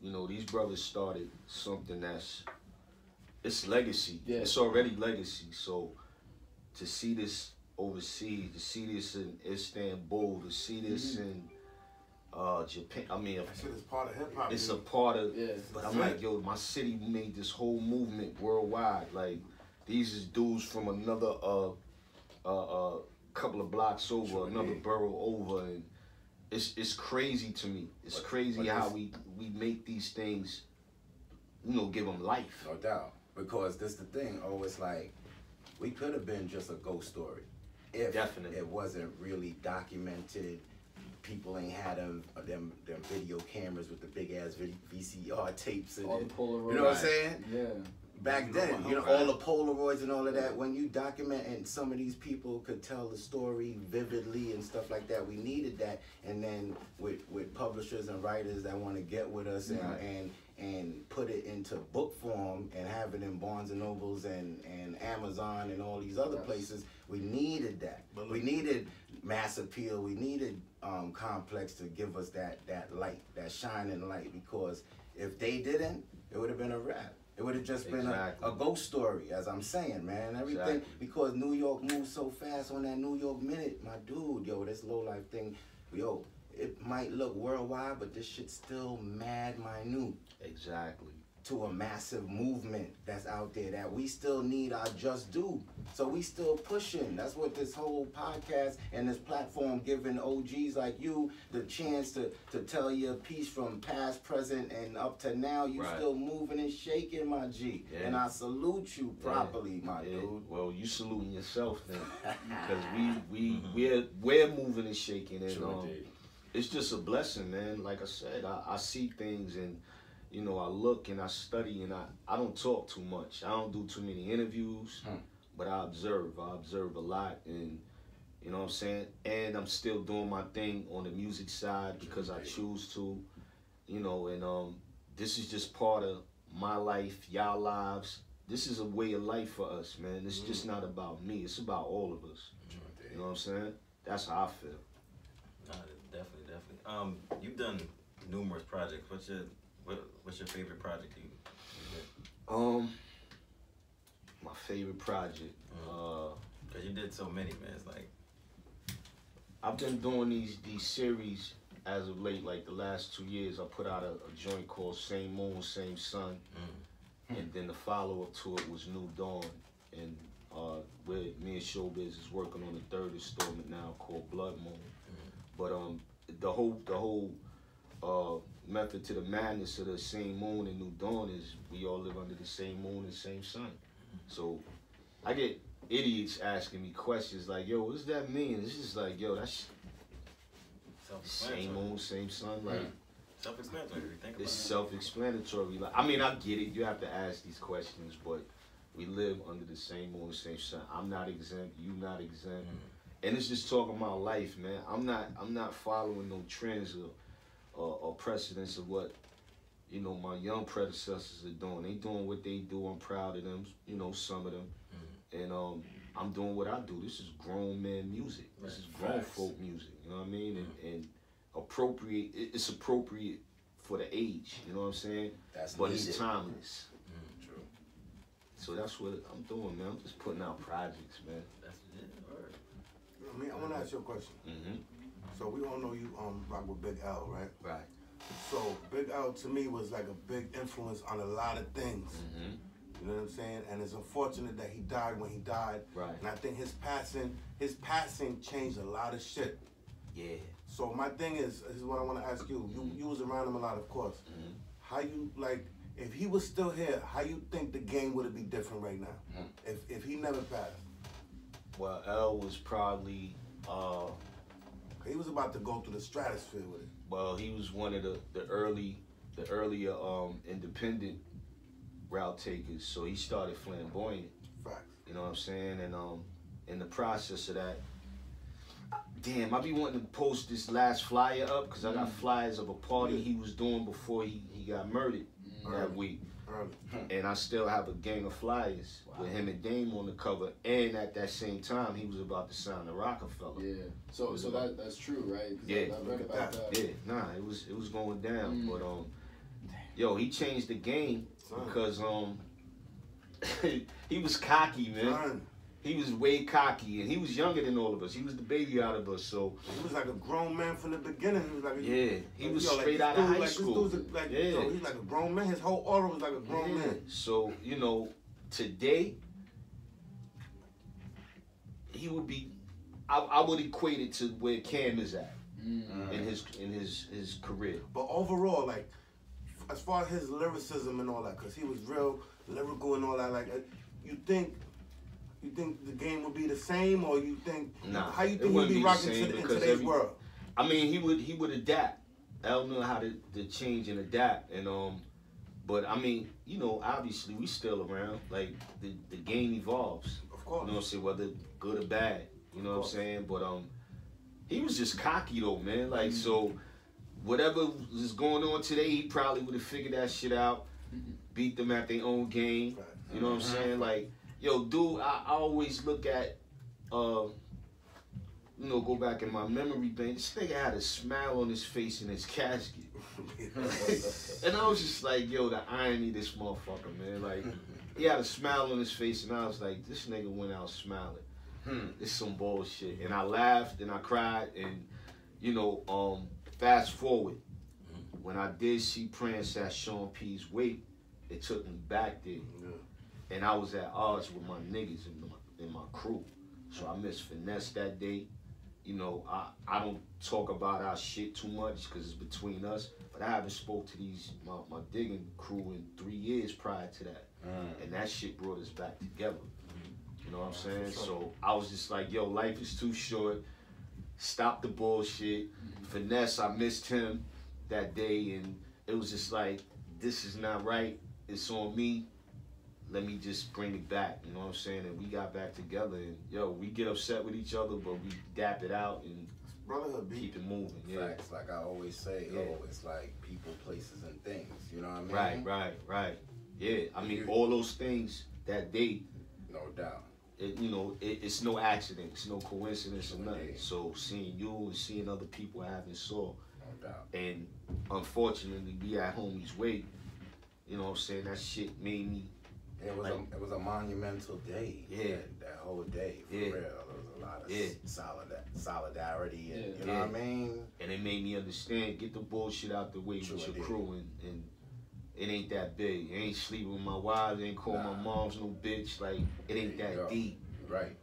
E: these brothers started something it's legacy. Yeah. It's already legacy. So to see this overseas, to see this in Istanbul, to see this in Japan, I mean,
D: that shit is part of hip hop.
E: It's a part of. But I'm like, yo, my city made this whole movement worldwide. Like these is dudes from another couple of blocks over, another borough over, and it's crazy to me. It's crazy how we make these things, give them life.
C: No doubt. Because this the thing, it's like, we could have been just a ghost story if it wasn't really documented. People ain't had them video cameras with the big ass VCR tapes in
A: all
C: it.
A: The Polaroids.
C: You know what I'm saying?
A: Yeah.
C: Back then, all the Polaroids and all of that. When you document, and some of these people could tell the story vividly and stuff like that, we needed that. And then with publishers and writers that want to get with us and put it into book form and have it in Barnes and Nobles and Amazon and all these other places, we needed that. We needed Mass Appeal. We needed Complex to give us that light, that shining light. Because if they didn't, it would have been a wrap. It would have just been a ghost story, as I'm saying, man. Everything, because New York moves so fast on that New York Minute, my dude, this low life thing, it might look worldwide, but this shit's still mad minute.
E: Exactly.
C: to a massive movement that's out there that we still need our just due. So we still pushing. That's what this whole podcast and this platform giving OGs like you the chance to tell your piece from past, present, and up to now. You still moving and shaking, my G. Yeah. And I salute you properly, my dude.
E: Well, you saluting yourself then, because we're moving and shaking, and it's just a blessing, man. Like I said, I see things and. You know, I look and I study and I don't talk too much. I don't do too many interviews, but I observe. I observe a lot, and you know what I'm saying? And I'm still doing my thing on the music side because I choose to, you know, and this is just part of my life, y'all lives. This is a way of life for us, man. It's just not about me. It's about all of us. You know what I'm saying? That's how I feel.
B: Definitely. You've done numerous projects. What's your favorite project you did?
E: My favorite project.
B: Cause you did so many, man. It's like
E: I've been doing these series as of late. Like the last 2 years, I put out a joint called Same Moon, Same Sun, and then the follow-up to it was New Dawn, and where me and Showbiz is working on the 3rd installment now called Blood Moon. But the whole method to the madness of the same moon and New Dawn is we all live under the same moon and same sun. So I get idiots asking me questions like, yo, what does that mean? It's just like, yo, that's same moon, same sun. Like,
B: self-explanatory.
E: It's self-explanatory. Like, I mean, I get it. You have to ask these questions, but we live under the same moon, same sun. I'm not exempt. You not exempt. And it's just talking about life, man. I'm not following no trends or precedents of what, you know, my young predecessors are doing. They doing what they do. I'm proud of them, you know, some of them. And I'm doing what I do. This is grown man music. This is grown folk music, you know what I mean? And it's appropriate for the age, you know what I'm saying? But it's timeless.
C: True.
E: So that's what I'm doing, man. I'm just putting out projects, man.
B: That's it.
D: I mean, I want to ask you a question. So we all know you rock with Big L, right?
E: Right.
D: So Big L to me was like a big influence on a lot of things. You know what I'm saying? And it's unfortunate that he died when he died.
E: Right.
D: And I think his passing changed a lot of shit.
E: Yeah.
D: So my thing is what I want to ask you. You was around him a lot, of course. How you, like, if he was still here, how you think the game would be different right now? If he never passed?
E: Well, L was probably
D: he was about to go through the stratosphere with it.
E: Well, he was one of the earlier independent route takers. So he started flamboyant.
D: Facts.
E: You know what I'm saying? And in the process of that, damn, I be wanting to post this last flyer up because I got flyers of a party he was doing before he got murdered that week. And I still have a gang of flyers with him and Dame on the cover, and at that same time he was about to sign the Rockefeller.
A: Yeah. So that's true, right?
E: Yeah.
A: I read about that.
E: Yeah. Nah, it was going down, but yo, he changed the game because he was cocky, man. He was way cocky, and he was younger than all of us. He was the baby out of us, so
D: he was like a grown man from the beginning. He was like
E: he was straight out of high school.
D: He's like a grown man. His whole aura was like a grown man.
E: So you know, today he would be. I would equate it to where Cam is at in his career.
D: But overall, like as far as his lyricism and all that, because he was real lyrical and all that. Like, you think the game would be the same, or you think how you think he'd be rocking in today's world?
E: I mean, he would adapt. I don't know how to change and adapt, and but I mean, you know, obviously we still around. Like the game evolves.
D: Of course.
E: You know what I'm saying? Whether good or bad. You know what I'm saying? But he was just cocky though, man. Like so, whatever was going on today, he probably would have figured that shit out, beat them at their own game. You know what I'm saying? Like. Yo, dude, I always look at, you know, go back in my memory bank. This nigga had a smile on his face in his casket. And I was just like, yo, the irony of this motherfucker, man. Like, he had a smile on his face, and I was like, this nigga went out smiling. This is some bullshit. And I laughed, and I cried, and, you know, fast forward. When I did see Prince at Sean P's wake, it took me back there. And I was at odds with my niggas in my crew. So I missed Finesse that day. You know, I don't talk about our shit too much because it's between us. But I haven't spoke to my digging crew in 3 years prior to that. And that shit brought us back together. You know what I'm saying? So I was just like, yo, life is too short. Stop the bullshit. Finesse, I missed him that day, and it was just like, this is not right. It's on me. Let me just bring it back. You know what I'm saying? And we got back together, and yo, we get upset with each other, but we dap it out and
D: brotherhood,
E: keep it moving. Yeah.
C: Facts, like I always say, it's like people, places, and things. You know what I mean?
E: Right. Yeah, I mean, all those things that day.
C: No doubt.
E: It's no accident. It's no coincidence or nothing. So seeing you and seeing other people I haven't saw.
C: No doubt.
E: And unfortunately, we at homie's wake. You know what I'm saying? That shit made me.
C: It was a monumental day.
E: Yeah.
C: That whole day, for real. There was a lot of solidarity, and you know what I mean?
E: And it made me understand, get the bullshit out the way with your crew, and it ain't that big. You ain't sleeping with my wives, ain't calling my moms no bitch. Like, it ain't that deep.
C: Right.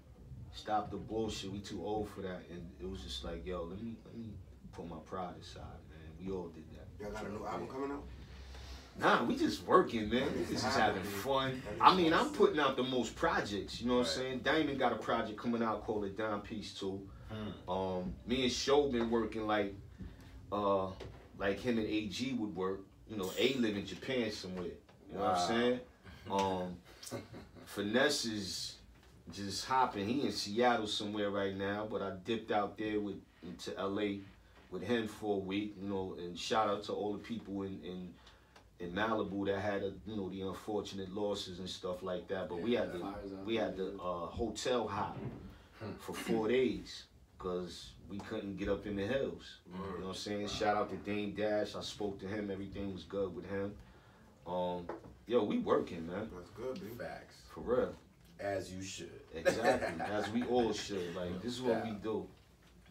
E: Stop the bullshit. We too old for that. And it was just like, yo, let me put my pride aside, man. We all did that.
D: Y'all got a new album coming out?
E: Nah, we just working, man. We just having fun. I mean, I'm putting out the most projects, you know what I'm saying? Diamond got a project coming out called The Dime Piece 2. Me and Show been working like him and AG would work. You know, A live in Japan somewhere. You know what I'm saying? Finesse is just hopping. He in Seattle somewhere right now, but I dipped out there into LA with him for a week, you know, and shout out to all the people in Malibu that had the unfortunate losses and stuff like that. But we had the hotel hop for 4 days because we couldn't get up in the hills. You know what I'm saying? Shout out to Dame Dash. I spoke to him. Everything was good with him. Yo, we working, man.
D: That's good, big
C: facts.
E: For real.
C: As you should.
E: Exactly. As we all should. Like, this is what we do.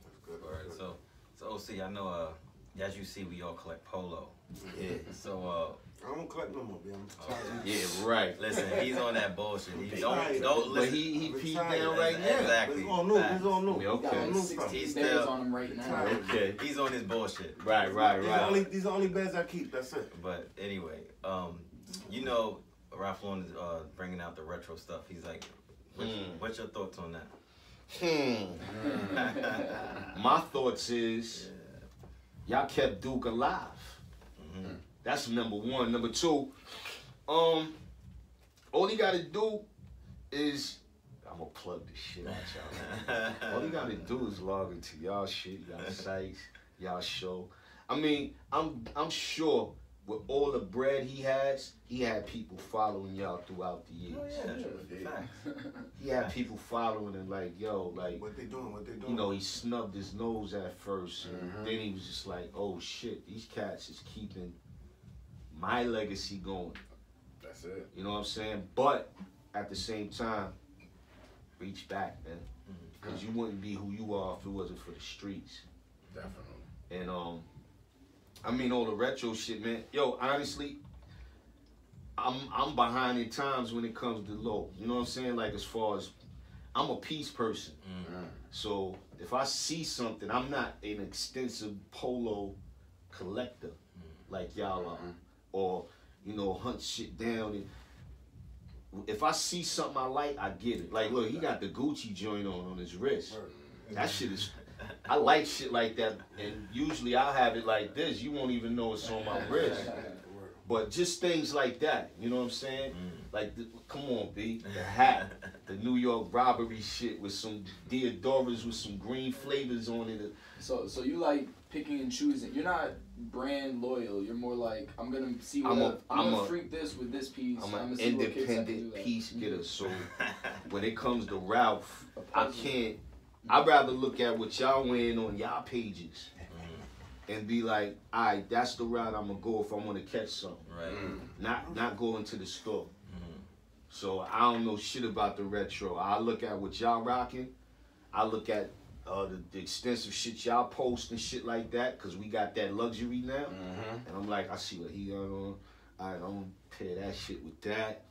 D: That's good.
B: Right. So OC, I know as you see, we all collect polo.
E: Yeah.
B: So
D: I don't collect no more, man.
E: Yeah, right.
B: Listen, he's on that bullshit. He don't
E: But
B: listen.
E: he peed down right now.
B: Exactly.
D: It's all new. It's all new.
E: Okay.
B: He's
A: There's
B: still
A: on him right now.
E: Okay.
B: he's on his bullshit.
E: Right.
D: These are only beds I keep. That's it.
B: But anyway, you know, Ralph Lauren is bringing out the retro stuff. He's like, what's your thoughts on that?
E: My thoughts is y'all kept Duke alive. That's number one. Number two, all you gotta do is, I'm gonna plug this shit out, y'all. All you gotta do is log into y'all shit, y'all sites, y'all show. I mean, I'm sure with all the bread he has, he had people following y'all throughout the years. He had people following him like, yo, like,
D: what they doing?
E: you know, he snubbed his nose at first, and then he was just like, oh shit, these cats is keeping my legacy going.
C: That's it.
E: You know what I'm saying? But at the same time, reach back, man, because you wouldn't be who you are if it wasn't for the streets.
C: Definitely.
E: And I mean, all the retro shit, man. Yo, honestly, I'm behind in times when it comes to low. You know what I'm saying? Like, as far as, I'm a peace person. So if I see something, I'm not an extensive polo collector like y'all are, or you know, hunt shit down. And if I see something I like, I get it. Like, look, he got the Gucci joint on his wrist. That shit is. I like shit like that, and usually I'll have it like this. You won't even know it's on my wrist. But just things like that, you know what I'm saying? Like, come on, B. The hat, the New York robbery shit with some Deodoras with some green flavors on it.
A: So you like picking and choosing. You're not brand loyal. You're more like, I'm gonna see what I'm gonna freak this with this piece.
E: I'm an independent piece getter. So when it comes to Ralph, I can't. I'd rather look at what y'all wearing on y'all pages and be like, all right, that's the route I'm gonna go if I want to catch something.
B: Right.
E: Not go into the store. So I don't know shit about the retro. I look at what y'all rocking. I look at the extensive shit y'all post and shit like that, because we got that luxury now. And I'm like, I see what he got on. all right, I'm gonna pair that shit with that.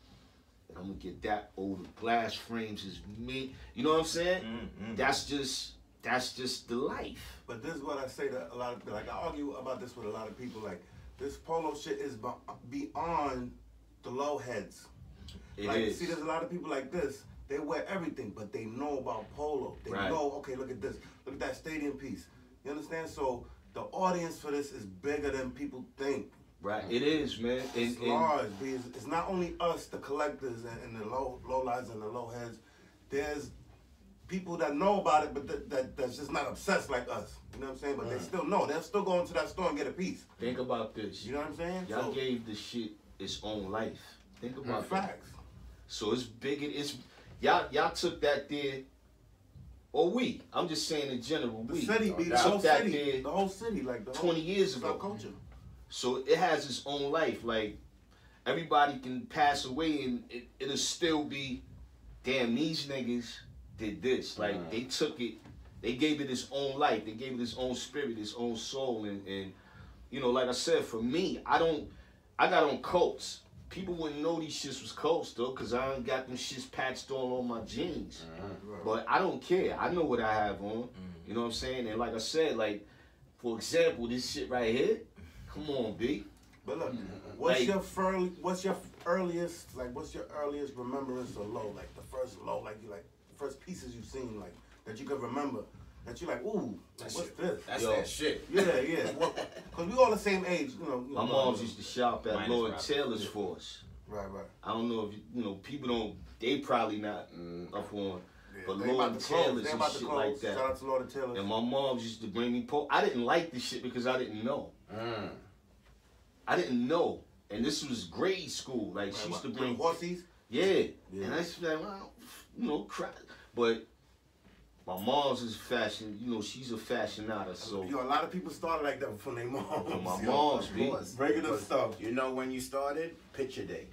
E: And I'm gonna get that over glass frames is me. You know what I'm saying? That's just the life.
D: But this is what I say to a lot of people. Like, I argue about this with a lot of people. Like, this polo shit is beyond the low heads.
E: It
D: like,
E: is.
D: See, there's a lot of people like this. They wear everything, but they know about polo. They know, okay, look at this. Look at that stadium piece. You understand? So the audience for this is bigger than people think.
E: Right, it is, man.
D: It's large. It's not only us, the collectors and the low lives and the low heads. There's people that know about it, but that's just not obsessed like us. You know what I'm saying? But they still know. They'll still go into that store and get a piece.
E: Think about this.
D: You know what I'm saying?
E: Y'all gave the shit its own life. Think about that.
D: Facts.
E: So it's big. Y'all took that there. Or we. I'm just saying in general.
D: The city, the whole city, like the
E: 20 years ago.
D: Culture.
E: So it has its own life. Like, everybody can pass away and it'll still be, damn, these niggas did this. Like, they took it, they gave it its own life. They gave it its own spirit, its own soul. And you know, like I said, for me, I got on coats. People wouldn't know these shits was coats, though, because I ain't got them shits patched all on my jeans. But I don't care. I know what I have on. You know what I'm saying? And like I said, like, for example, this shit right here, come on, B.
D: But look, what's your earliest remembrance of low? Like the first low, like the first pieces you've seen, like that you could remember, that you like, ooh, like, what's this?
C: That's that shit.
D: Yeah. Because we all the same age, you know.
E: My moms used to shop at Lord Taylor's for us.
D: Right.
E: I don't know if you know, people don't. They probably not up on. But
D: They
E: Lord Taylor's and
D: about
E: shit
D: clothes.
E: like that.
D: Shout out to Lord Taylor's.
E: And my mom used to bring me I didn't like this shit because I didn't know. I didn't know. And this was grade school. Like, she used to bring
D: horsies.
E: Yeah. And I used to be like, well, you know, crap. But my mom's is fashion. You know, she's a fashionista. So
D: a lot of people started like that from their moms.
E: My mom's,
D: regular stuff.
C: You know when you started? Picture day.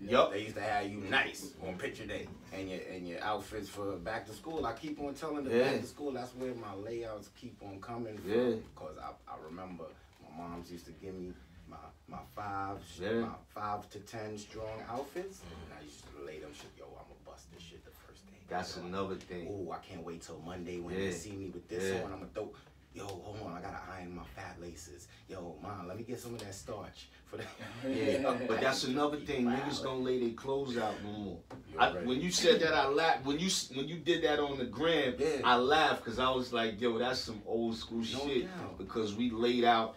E: Yup.
C: They used to have you nice on picture day and your outfits for back to school. I keep on telling them back to school. That's where my layouts keep on coming from. Because I remember my moms used to give me my 5 to 10 strong outfits. And I used to lay them shit. Yo, I'ma bust this shit the first day.
E: That's another thing.
C: Oh, I can't wait till Monday when they see me with this on. I'ma throw. Yo, hold on, I gotta iron my fat laces. Yo, Mom, let me get some of that starch for that.
E: But that's another thing. Niggas don't lay their clothes out no more. When you said that, I laughed. When you did that on the gram, I laughed because I was like, yo, that's some old school shit. Because we laid out,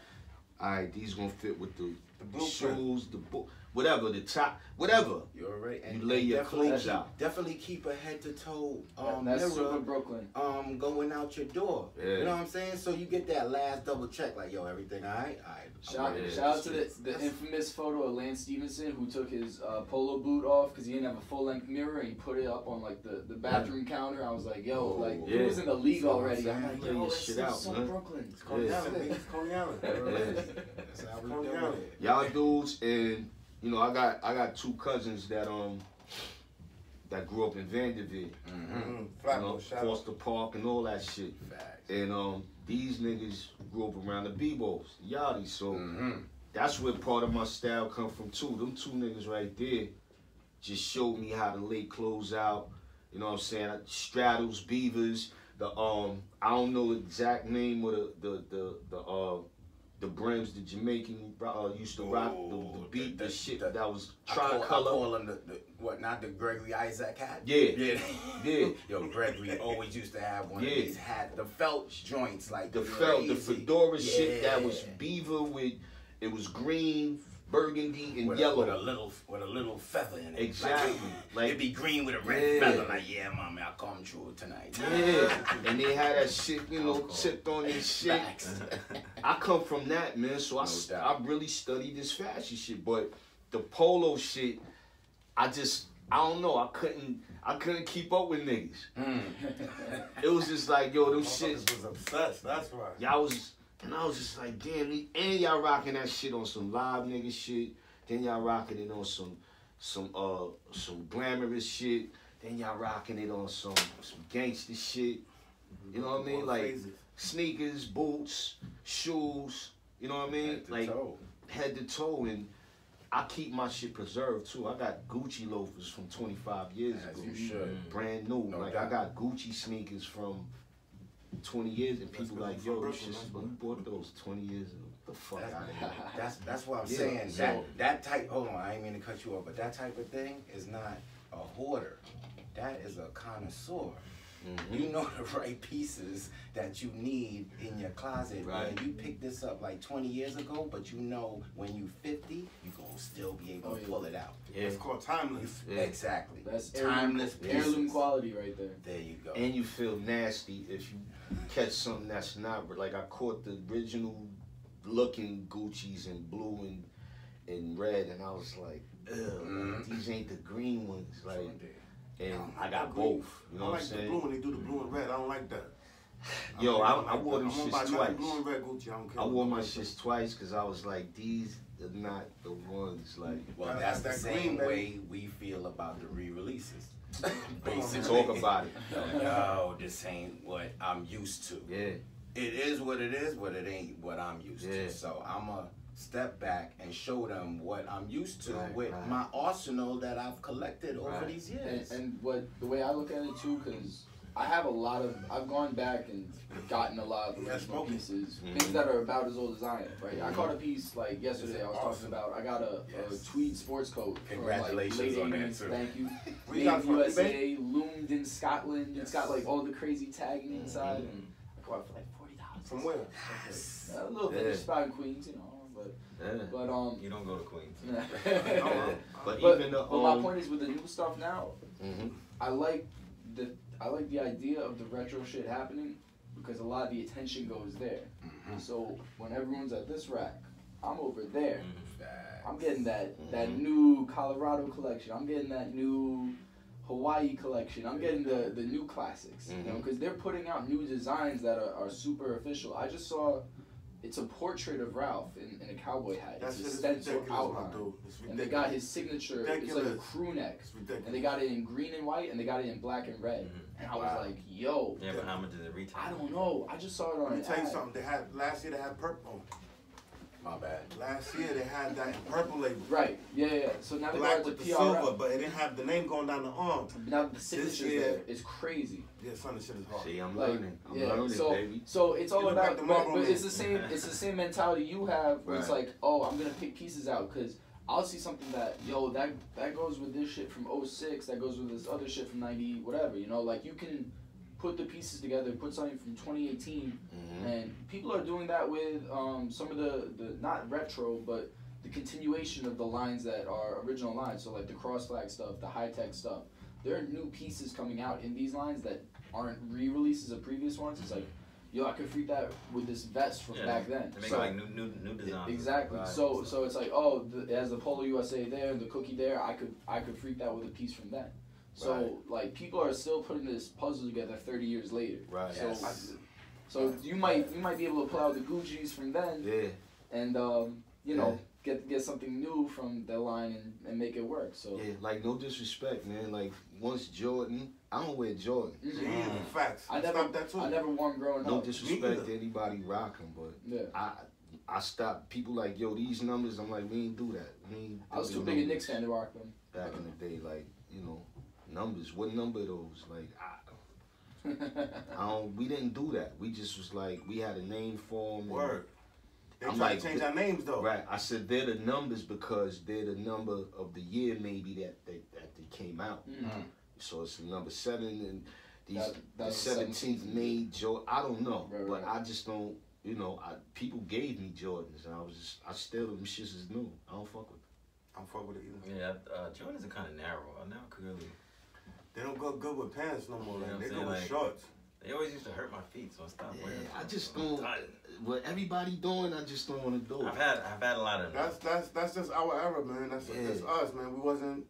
E: all right, these gonna fit with the shoes, whatever, the top, whatever.
C: You're right. And
E: you lay your clothes out.
C: Definitely keep a head to toe
A: that's
C: mirror
A: super Brooklyn.
C: Going out your door. You know what I'm saying? So you get that last double check, like, yo, everything all right? All right.
A: Shout out to the infamous photo of Lance Stevenson who took his polo boot off because he didn't have a full length mirror and he put it up on like the bathroom counter. I was like, yo, like he was in the league already. I'm like, yo, this is so Brooklyn. It's Coney Island.
D: It's Coney Island.
C: That's how we do it.
E: Y'all dudes, and you know, I got 2 cousins that grew up in Vanderbilt, you know, Foster Park and all that shit. And these niggas grew up around the B-Boys, Yachty. So that's where part of my style come from too. Them 2 niggas right there just showed me how to lay clothes out. You know what I'm saying? Straddles, beavers. I don't know the exact name of the brims the Jamaican used to rock, the beat, the shit that was tricolor.
C: I call them not the Gregory Isaac hat?
E: Yeah.
C: Yo, Gregory always used to have one of these hats, the felt joints, like
E: the fedora shit that was beaver with, it was green, burgundy, and yellow.
C: With a little feather in it.
E: Exactly.
C: Like it'd be green with a red feather, like, yeah, mommy, I'll come true tonight.
E: And they had that shit, you know, tipped on their shit. I come from that, man, so I really studied this fashion shit. But the polo shit, I don't know, I couldn't keep up with niggas. It was just like, yo, them shits
D: was obsessed, that's right.
E: Y'all was, and I was just like, damn, and y'all rocking that shit on some live nigga shit. Then y'all rocking it on some glamorous shit. Then y'all rocking it on some gangster shit. You know what I mean? Like sneakers, boots, shoes. You know what I mean? Head to toe. And I keep my shit preserved too. I got Gucci loafers from 25 years
C: As
E: ago.
C: you should.
E: Brand new.
C: No
E: like
C: doubt.
E: I got Gucci sneakers from 20 years, and people like, yo, this shit, you bought those 20 years ago. The fuck out of here.
C: That's what I'm
E: Yeah,
C: saying.
E: so-
C: that type. Hold on, I ain't mean to cut you off, but that type of thing is not a hoarder. That is a connoisseur. You know the right pieces that you need in your closet.
E: Right.
C: And you picked this up like 20 years ago, but you know when you 50, you gonna still be able to pull it out.
B: Yeah.
D: It's called timeless.
E: Yeah.
C: Exactly.
A: That's
C: timeless
A: heirloom
C: pieces.
A: quality right there.
C: There you go.
E: And you feel nasty if you catch something that's not like I caught the original looking Gucci's in blue and red, and I was like, ugh, these ain't the green ones. Like, and I got both. You know
D: I
E: what
D: like
E: I'm
D: the
E: saying?
D: blue when they do the blue and red. I don't like that.
E: Yo,
D: don't
E: I
D: like
E: wore
D: that.
E: them
D: I'm gonna buy
E: shits
D: nothing
E: twice.
D: Blue and red Gucci. I don't care.
E: I
D: what
E: wore my
D: nobody says.
E: shits twice because I was like, these are not the ones. Like,
C: Well,
D: That's
C: that's the
D: that
C: same
D: green,
C: way we feel about the re-releases.
E: basically, talk about it.
C: No, this ain't what I'm used to.
E: Yeah,
C: It is what it is, but it ain't what I'm used
E: Yeah.
C: to. So I'm a step back and show them what I'm used to
E: Right,
C: with
E: right.
C: my arsenal that I've collected over
E: Right.
C: these years.
A: And what the way I look at it too, because I have a lot of, I've gone back and gotten a lot of original
D: smoking.
A: pieces, things that are about as old as I am, right? I caught a piece like yesterday.
C: Is it
A: I was
C: awesome?
A: talking about. I got a
C: Yes.
A: tweed sports coat.
C: Congratulations
A: from like late
C: on that,
A: 80s.
C: too.
A: Thank you.
D: Where
A: Made
D: you got it
A: in
D: from,
A: USA, loomed in Scotland. It's got like all the crazy tagging
C: Mm-hmm.
A: inside, and I got it for like $40.
D: From where?
A: A little bit,
E: Yeah.
A: just about in Queens, you know, but
E: yeah.
A: but
B: You don't go to Queens.
E: But,
A: But,
E: even the
A: but my point is with the new stuff now,
E: mhm.
A: I like the idea of the retro shit happening because a lot of the attention goes there. So when everyone's at this rack, I'm over there. I'm getting that new Colorado collection. I'm getting that new Hawaii collection. I'm getting the new classics. You know, because they're putting out new designs that are super official. I just saw. It's a portrait of Ralph in a cowboy hat.
D: That
A: It's
D: shit
A: a
D: is
A: stencil
D: ridiculous,
A: outline.
D: my dude. It's
A: And they got
D: ridiculous.
A: his signature. It's like a
D: Ridiculous.
A: crew neck.
D: It's ridiculous.
A: And they got it in green and white, and they got it in black and red. And I was like, yo,
B: Yeah, but how much did it retail?
A: I don't know. I just saw it on
D: Let
A: an
D: me tell you
A: ad.
D: something. They had last year. They had purple.
C: My bad.
D: Last year they had that purple label.
A: Right. Yeah. So now they
D: Black
A: got
D: with
A: the
D: the
A: PRL.
D: silver, but it didn't have the name going down the arm.
A: Now the signature's
D: year-
A: there. It's crazy.
D: Yeah, son, this shit is hard.
E: See, I'm
A: Like,
E: learning. I'm
A: yeah.
E: learning,
A: So
E: baby.
A: so it's all
D: You look like
A: about.
D: the
A: But
D: Marlboro
A: it's
D: Man.
A: the same. It's the same mentality you have. Where it's
E: Right.
A: like, oh, I'm gonna pick pieces out because I'll see something that that goes with this shit from 06. That goes with this other shit from 90. Whatever. You know, like you can put the pieces together, put something from 2018, and people are doing that with some of the not retro, but the continuation of the lines that are original lines. So like the cross flag stuff, the high tech stuff. There are new pieces coming out in these lines that aren't re-releases of previous ones. It's like, yo, I could freak that with this vest from back then.
B: They make
A: So-
B: like new designs.
A: Exactly.
E: Right.
A: So it's like, oh, it has the Polo USA there and the cookie there. I could freak that with a piece from then. So
E: Right.
A: like people are still putting this puzzle together 30 years later.
E: Right.
A: So
C: Yes.
A: so you might be able to pull out the Gucci's from then
E: Yeah.
A: and you know get something new from that line and make it work. So
E: Yeah, like no disrespect, man. Like once Jordan, I don't wear Jordan.
D: Yeah, facts.
A: I
D: Stop that too.
A: never wore 'em growing
E: No
A: up.
E: disrespect to anybody rocking, but
A: Yeah.
E: I stopped. People like, yo, these numbers. I'm like, we ain't do that. We ain't
A: I was
E: do
A: too
E: the
A: big a
E: numbers
A: Knicks fan to rock them.
E: back in the day. Like, you know, numbers. What number are those? Like, I don't. We didn't do that. We just was like, we had a name for them.
D: Word. They
E: I'm
D: try
E: like,
D: to change our names though.
E: Right. I said they're the numbers because they're the number of the year maybe that they came out. So it's the number 7 and these
A: That's
E: the 17th made Jordan. I don't know,
A: Right,
E: but
A: right.
E: I just don't. You know, people gave me Jordans, and I still them shits is new. I don't fuck with them.
D: I'm fuck with it either.
B: Yeah, Jordans are kind of narrow. I never could really.
D: They don't go good with pants no more.
B: You know
D: Like,
B: what
D: they
B: I'm
D: go with
B: saying?
D: shorts.
B: They always used to hurt my feet, so I stopped wearing them.
E: I just don't. What everybody doing, I just don't want to do it.
B: I've had a lot of them.
D: That's just our era, man. That's us, man. We wasn't.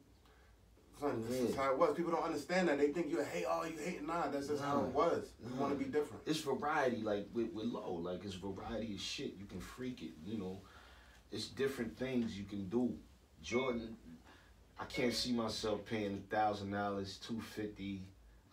D: Son, this is how it was. People don't understand that. They think you hate. Oh, you hate. Nah, that's just how it was. We want to be different.
E: It's variety, like with low, like it's variety of shit. You can freak it, you know. It's different things you can do. Jordan, I can't see myself paying $1,000, $250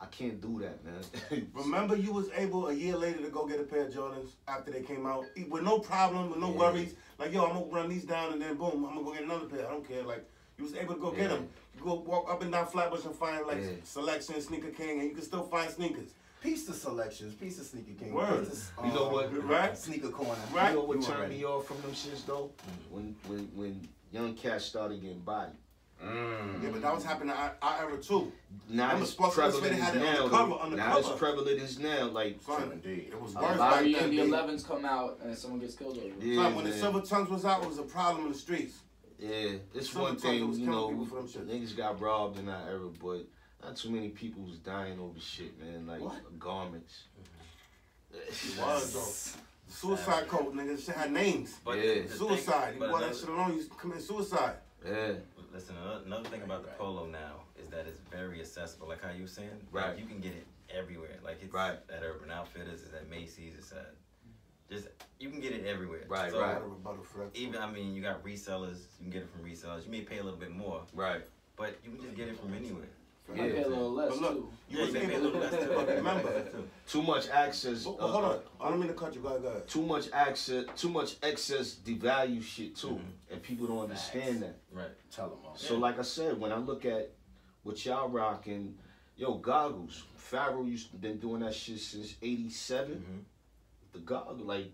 E: I can't do that, man.
D: Remember, you was able a year later to go get a pair of Jordans after they came out with no problem, with no worries. Like, yo, I'm gonna run these down and then boom, I'm gonna go get another pair. I don't care. Like, you was able to go get them. You go walk up and down Flatbush and find like Selection, Sneaker King, and you can still find sneakers.
C: Piece of Selections, piece of Sneaker King.
D: Word.
E: You know what?
D: Right?
C: Sneaker Corner.
D: Right?
E: You know what turned me off from them shits though? When young cats started getting bodied.
D: Yeah, but that was happening in our era too.
E: Now it's prevalent as now. Now it's prevalent as now. Like,
D: indeed, it was worse back
A: Larry
D: then.
A: and the 11s come out and someone gets killed over it.
E: yeah,
D: When the Silver Tongues was out, it was a problem in the streets.
E: yeah, it's
D: Silver
E: one
D: Tongues
E: thing,
D: was
E: you
D: killing
E: know,
D: people for them shit.
E: niggas got robbed in that era, but not too many people was dying over shit, man. Like garments.
D: It was though. Suicide code, nigga. Shit had names.
B: But
D: Suicide. You wore that shit alone, you commit suicide.
E: Yeah.
B: Listen, another thing about the polo now is that it's very accessible. Like how you were saying,
E: Right.
B: Like, you can get it everywhere. Like it's
E: Right.
B: at Urban Outfitters, it's at Macy's, it's at just you can get it everywhere.
E: Right,
B: so
E: right.
B: Even you got resellers. You can get it from resellers. You may pay a little bit more,
E: Right.
B: but you can just get it from anywhere.
A: I pay a little less
D: But look,
A: too.
D: you
B: Yeah,
D: was
B: you may pay a
D: able
B: little less too.
D: But remember,
E: Too much access.
D: hold on. I don't mean to cut you. Go ahead.
E: Too much access. Too much excess devalue shit too, and people don't understand that.
B: Right.
C: Tell them all.
E: So like I said, when I look at what y'all rocking, yo, goggles. Pharaoh used to been doing that shit since '87. The goggle, like,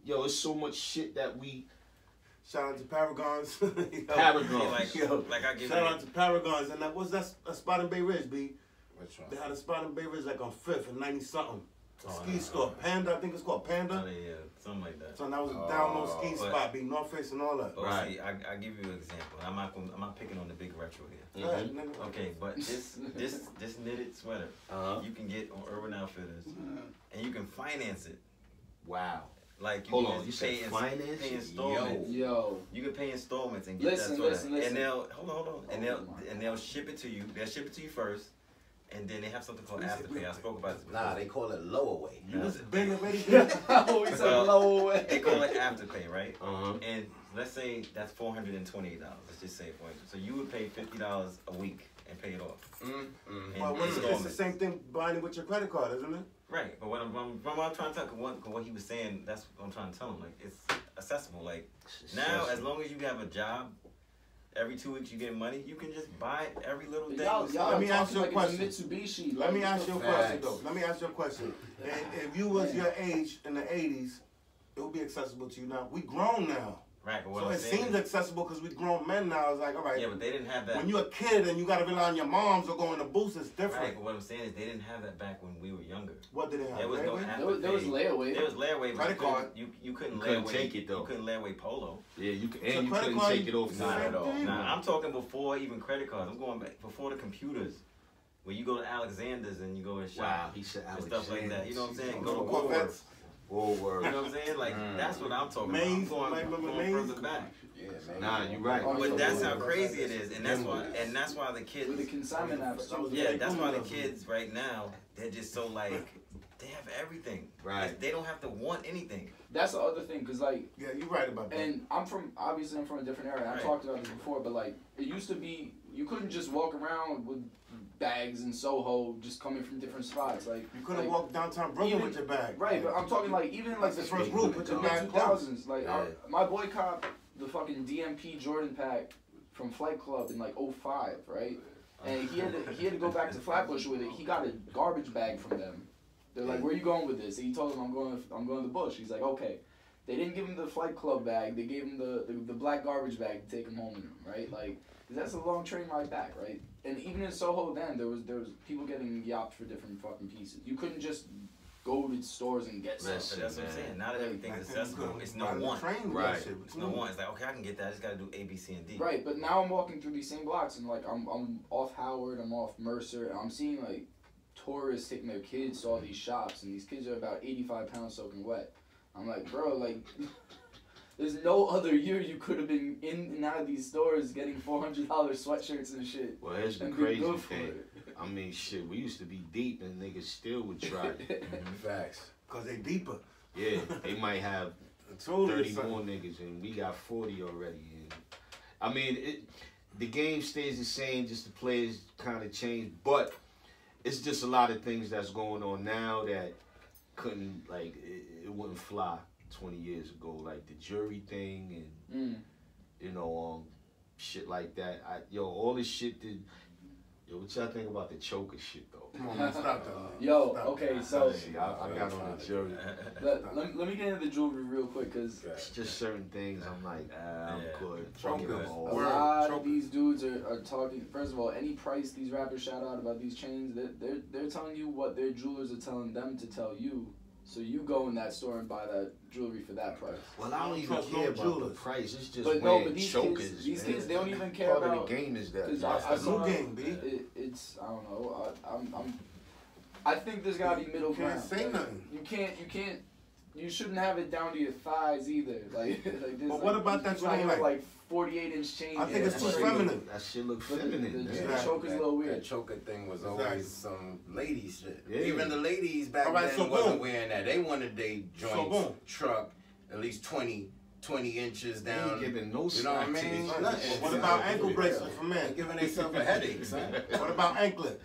E: it's so much shit that we.
D: Shout out to Paragons.
E: Paragons.
B: Like I give
D: Shout out to Paragons. And that was that a spot in Bay Ridge, B.
C: Which one?
D: They had a spot in Bay Ridge like on 5th and 90 something.
B: Oh,
D: Ski
B: no.
D: store. Panda, I think it's called Panda.
B: Oh, yeah, something like that.
D: So that was a down low ski
B: but-
D: spot, B. North Face and all that.
B: But
E: Right.
B: see, I give you an example. I'm not picking on the big retro here.
D: Go ahead, nigga.
B: Okay, but this knitted sweater you can get on Urban Outfitters, and you can finance it.
E: Wow.
B: Like you
E: Hold
B: can
E: on,
B: just
E: you said finance?
B: pay installments.
A: Yo.
B: You can pay installments and get
A: Listen,
B: that sweater.
A: listen.
B: And they'll hold on, and
A: Oh
B: they'll ship it to you. They'll ship it to you first, and then they have something called afterpay. I spoke about this before.
C: Nah, they call it Lowaway.
D: You was big already, B.
A: I always said
B: Well,
A: low away.
B: They call it afterpay, right?
E: Uh-huh.
B: And let's say that's $428. Let's just say it for you. So you would pay $50 a week and pay it off.
C: Mm-mm.
B: In
D: Well, it's the
B: installments.
D: same thing buying it with your credit card, isn't it?
B: Right, but what I'm trying to tell, what he was saying, that's what I'm trying to tell him. Like, it's accessible. Like, now, as long as you have a job, every 2 weeks you get money, you can just buy every little thing.
A: Y'all
D: Let me ask you a
A: talking like
D: question.
A: it's a Mitsubishi.
D: Let me
A: Like,
D: ask you a
A: what the fuck?
D: question, though. Let me ask you a question. If you was your age in the 80s, it would be accessible to you now. We grown now.
B: Right, but what
D: So
B: I'm
D: it
B: saying
D: seems accessible because we grown men now. It's like, all right,
B: yeah, but they didn't have that.
D: when you're a kid and you got to rely on your moms or going to boost, it's different.
B: Right, but what I'm saying is they didn't have that back when we were younger.
D: What did they have?
B: There was no
D: Layaway?
B: afterpay.
A: There was layaway.
B: There was layaway, but
D: Credit card.
B: you couldn't
E: couldn't
B: layaway.
E: take it, though.
B: You couldn't layaway polo.
E: Yeah, you can,
D: So
E: and you
D: credit
E: couldn't
D: card,
E: take it off
D: you-
E: not
D: same
E: at all.
D: thing.
B: Nah, I'm talking before even credit cards. I'm going back before the computers. Where you go to Alexander's and you go and shop.
E: Wow, he said
B: and stuff like that. You know what I'm saying?
D: Go
B: Go
D: to
B: to
D: Corvettes.
E: Woolworth.
B: You know what I'm saying? Like that's what I'm talking
D: Maze,
B: about. I'm
D: remember
B: going
D: Maze?
B: further back.
C: Yeah, man.
E: Nah, you're right.
A: Oh,
B: But that's how crazy it is, and that's why the kids.
A: With the consignment apps.
D: That was
B: Yeah,
D: very
B: that's
D: cool
B: why the
D: of them.
B: kids right now they're just so like they have everything.
E: Right.
B: They don't have to want anything.
A: That's the other thing, cause like,
D: Yeah, you're right about that.
A: and I'm from a different area. I
B: Right.
A: talked about this before, but like, it used to be you couldn't just walk around with bags in Soho, just coming from different spots. Like
D: You couldn't
A: like,
D: walk downtown Brooklyn
A: even-
D: with your bag.
A: Right, but I'm talking like even like
D: That's the first group. Put
A: the
D: your
A: mid
D: bag
A: 2000s. Like
E: Yeah.
A: my boy copped the fucking DMP Jordan pack from Flight Club in like 05, right? And he had to go back to Flatbush with it. He got a garbage bag from them. They're like, "Where you going with this?" And he told them, "I'm going to the bush." He's like, "Okay." They didn't give him the Flight Club bag. They gave him the black garbage bag to take him home with him, right? Like, 'cause that's a long train ride back, right? And even in Soho then, there was people getting yopped for different fucking pieces. You couldn't just go to stores and get
E: Listen,
A: stuff.
B: But that's what I'm
E: man.
B: saying. Now that everything's
D: Back then you
B: accessible,
D: couldn't
B: it's no
D: ride the
B: want.
D: train with
E: Right.
D: that shit.
B: It's no want. It's like okay, I can get that. I just gotta do A, B, C, and D.
A: Right, but now I'm walking through these same blocks and like I'm off Howard, I'm off Mercer, and I'm seeing like tourists taking their kids to all these shops, and these kids are about 85 pounds soaking wet. I'm like, bro, like, there's no other year you could have been in and out of these stores getting $400 sweatshirts and shit.
E: Well, here's the
A: And be
E: crazy
A: good for
E: thing.
A: it.
E: I mean, shit, we used to be deep and niggas still would try it.
C: Facts.
D: Because they deeper.
E: Yeah, they might have
D: Totally
E: 30
D: something.
E: more niggas and we got 40 already. And, I mean, the game stays the same, just the players kind of change, but it's just a lot of things that's going on now that couldn't, like, it wouldn't fly 20 years ago. Like the jury thing and, you know, shit like that. All this shit that, what y'all think about the choker shit, though?
D: Come on, man, stop that. Man.
A: Yo,
D: stop
A: okay,
D: that.
A: so
E: I got on the jury.
A: let me get into the jewelry real quick, because
E: It's just certain things I'm like, I'm good.
D: Choker.
A: a
D: Word.
A: lot of these dudes are talking. First of all, any price these rappers shout out about these chains, they're telling you what their jewelers are telling them to tell you. So you go in that store and buy that jewelry for that price.
E: Well, I don't even
D: Trust
E: care
D: no
E: about
D: jewelers.
E: the price. It's just
A: But
E: wearing
A: these
E: chokers.
A: kids,
E: man.
A: they don't even care
E: Part
A: about.
E: of the game is that.
A: Because
E: Yeah.
A: I saw
D: New game, B.
A: It's I don't know. I think there's gotta be middle
D: You can't
A: ground.
D: say
A: Like,
D: nothing.
A: You shouldn't have it down to your thighs either. Like this.
D: But what about that
A: trying
D: joint,
A: like 48-inch chain?
D: I think it's too feminine.
E: That shit look
A: But
E: feminine.
A: the
E: man.
A: choker's a little weird.
C: That choker thing was
D: Exactly.
C: always some lady shit.
E: Yeah.
C: Even the ladies back
D: All right,
C: then
D: so
C: wasn't
D: boom.
C: wearing that. They wanted their
D: So
C: joints
D: boom.
C: truck at least 20 inches
E: They
C: down.
E: ain't giving no
C: You know what I
E: slack to
C: mean?
E: these
C: Nothing.
D: What about ankle bracelets for
C: They
D: men?
C: giving themselves a headache, son.
D: What about anklet?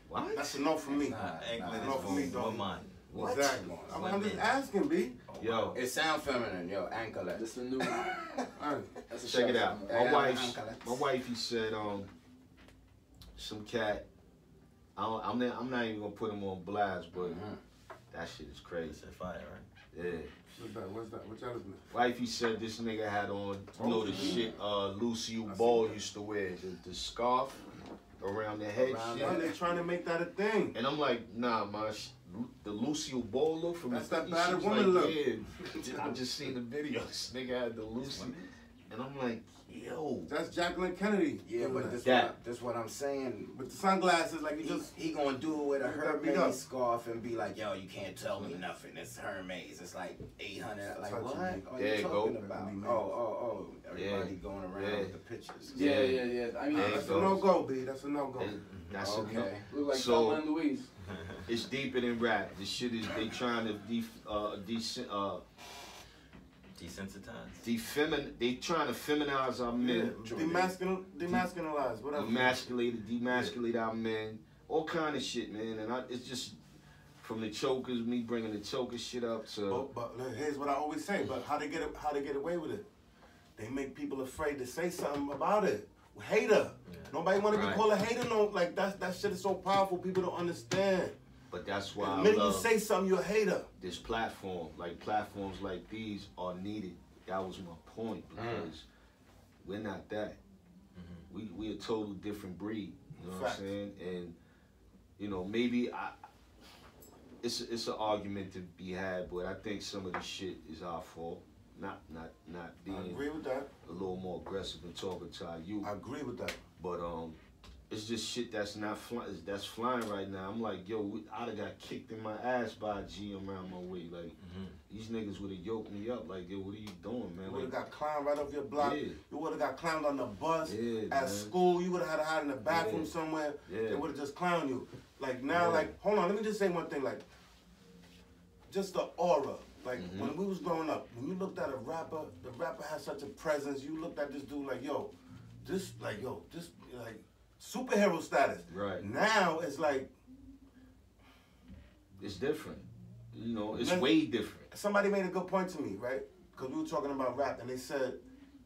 E: What?
D: That's a no for me.
B: Anklet
D: no,
B: is
D: for me,
B: for
D: dog.
B: woman.
E: What?
D: Exactly. I'm just asking, B.
E: Yo,
C: It sound feminine, yo, anklet.
A: That's the new. That's a
E: check it
A: shout
E: out.
C: Yeah,
E: My wifey said, some cat. I'm not even gonna put him on blast, but that shit is crazy.
B: It's a fire, right?
E: Yeah.
D: What's that? What y'all listening?
E: Wifey said this nigga had on, you know, the shit Lucille Ball used to wear, the scarf around the head
C: Around
E: shit.
D: Man, they trying to make that a thing.
E: And I'm like, nah, man, the Lucille Ball look from
D: That's
E: the
D: that
E: 50s,
D: battered
E: she was
D: woman
E: like,
D: look.
E: yeah. I just seen the video. This nigga had the Lucille. And I'm like, yo.
D: That's Jacqueline Kennedy.
C: Yeah, but this what I'm saying.
D: With the sunglasses, like you just.
C: He gonna do it with a
D: That beat up.
C: Hermes scarf and be like, yo, you can't tell me nothing. It's Hermes. It's like 800. Like,
D: Touching
C: what
D: me.
C: are
E: There
C: you
E: you
C: talking
E: go.
C: about?
D: Yeah.
C: Oh. Everybody going around
E: Yeah.
C: with the pictures.
A: Yeah. I mean,
E: Yeah.
D: That's a
E: goes.
D: no-go, B. That's a no-go.
E: And that's
C: Okay.
A: look like
E: So-
A: Thelma and Louise.
E: It's deeper than rap. The shit is, they trying to they trying to feminize our men.
D: Demasculinize, whatever.
E: Demasculate our men. All kind of shit, man. And it's just from the chokers, me bringing the choker shit up to.
D: But here's what I always say. But how they get away with it? They make people afraid to say something about it. Hater.
B: Yeah.
D: Nobody want to be
E: Right.
D: called a hater. No, like that shit is so powerful. People don't understand.
E: But that's why
D: The
E: I
D: minute you
E: love
D: say something, you're a hater.
E: this platform. Like platforms like these are needed. That was my point, because we're not that. We a total different breed. You know what I'm
D: Fact.
E: saying? And you know, maybe it's an argument to be had, but I think some of the shit is our fault. Not
D: I
E: being
D: agree with that.
E: a little more aggressive and talking to our youth.
D: I agree with that.
E: But it's just shit that's not that's flying right now. I'm like, yo, I'd have got kicked in my ass by a G around my way. Like these niggas would have yoked me up. Like, yo, what are you doing, man?
D: You would have
E: Like,
D: got clowned right off your block.
E: Yeah.
D: You would have got clowned on the bus,
E: Yeah,
D: at
E: man.
D: school. You would have had to hide in the bathroom
E: Yeah.
D: somewhere.
E: Yeah.
D: They would have just clowned you. Like now,
E: Yeah.
D: like, hold on, let me just say one thing. Like, just the aura. Like, when we was growing up, when you looked at a rapper, the rapper had such a presence. You looked at this dude like, this, like, superhero status.
E: Right.
D: Now, it's like,
E: it's different. You know, it's
D: Man,
E: way different.
D: somebody made a good point to me, right? Because we were talking about rap, and they said,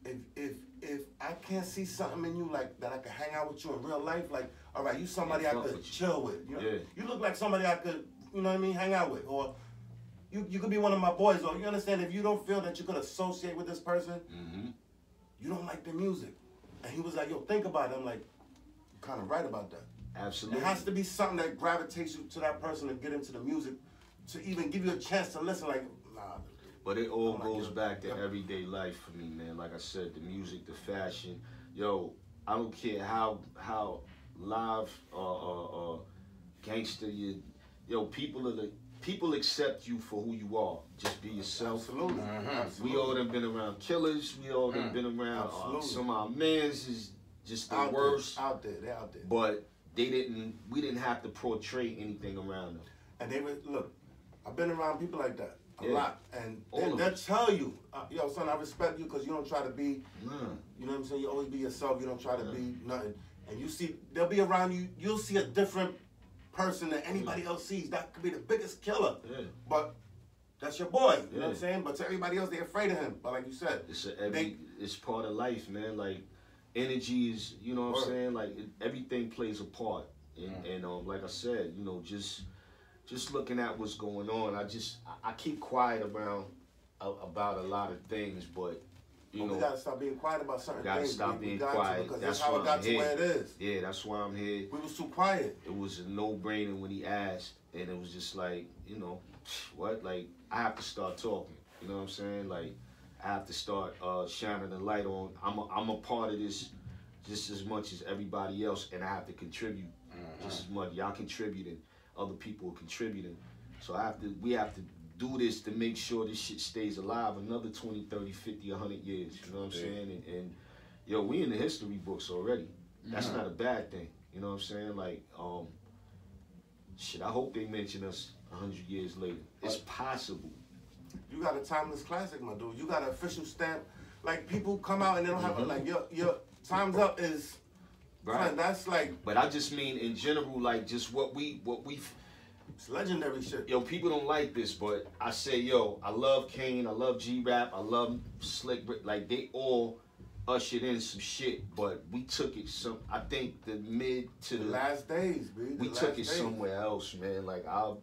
D: if I can't see something in you like that, I can hang out with you in real life. Like, all right, you somebody I
E: fuck
D: could
E: with you.
D: chill with. You know?
E: Yeah.
D: You look like somebody I could, you know what I mean, hang out with, or you could be one of my boys. Or you understand, if you don't feel that you could associate with this person, you don't like their music. And he was like, yo, think about it. I'm like, you're kind of right about that.
E: Absolutely.
D: It has to be something that gravitates you to that person to get into the music, to even give you a chance to listen. Like, nah.
E: But it all
D: Like,
E: goes back to
D: yep.
E: everyday life for me, man. Like I said, the music, the fashion. Yo, I don't care how live gangster you. Yo, people accept you for who you are. Just be yourself.
D: Absolutely.
E: We all done been around killers. We all done been around
D: Absolutely.
E: some of our mans is just the
D: Out
E: worst.
D: there, out there, they're out there.
E: But we didn't have to portray anything around them.
D: And they would look. I've been around people like that a
E: Yeah.
D: lot, and
E: All of
D: they'll
E: them.
D: tell you, yo, son, I respect you because you don't try to be,
E: Nah.
D: you know what I'm saying. You always be yourself. You don't try to be nothing. And you see, they'll be around you. You'll see a different person that anybody else sees. That could be the biggest killer.
E: Yeah.
D: But that's your boy. You know what I'm saying? But to everybody else, they're afraid of him. But like you said,
E: it's part of life, man. Like energy is, you know what I'm saying? Like everything plays a part. And like I said, you know, just looking at what's going on, I keep quiet about a lot of things, but you know,
D: we gotta stop being quiet about certain
E: gotta
D: things.
E: Stop being
D: quiet because that's how it got to where it is.
E: Yeah, that's why I'm here.
D: We was too quiet.
E: It was a no-brainer when he asked, and it was just like, you know, what? Like I have to start talking. You know what I'm saying? Like I have to start shining the light on. I'm a part of this just as much as everybody else, and I have to contribute just as much. Y'all contributing, other people are contributing. So we have to do this to make sure this shit stays alive another 20, 30, 50, 100 years. You know what I'm saying? And yo, we in the history books already. That's not a bad thing. You know what I'm saying? Like, shit, I hope they mention us 100 years later. It's possible.
D: You got a timeless classic, my dude. You got an official stamp. Like, people come out and they don't have like your time's up is right. That's like.
E: But I just mean in general, like just what we.
D: It's legendary shit.
E: Yo, people don't like this, but I say, yo, I love Kane, I love G-Rap, I love Slick Rick. Like they all ushered in some shit, but we took it I think the mid to the
D: last days, B.
E: We took it somewhere else, man. Like our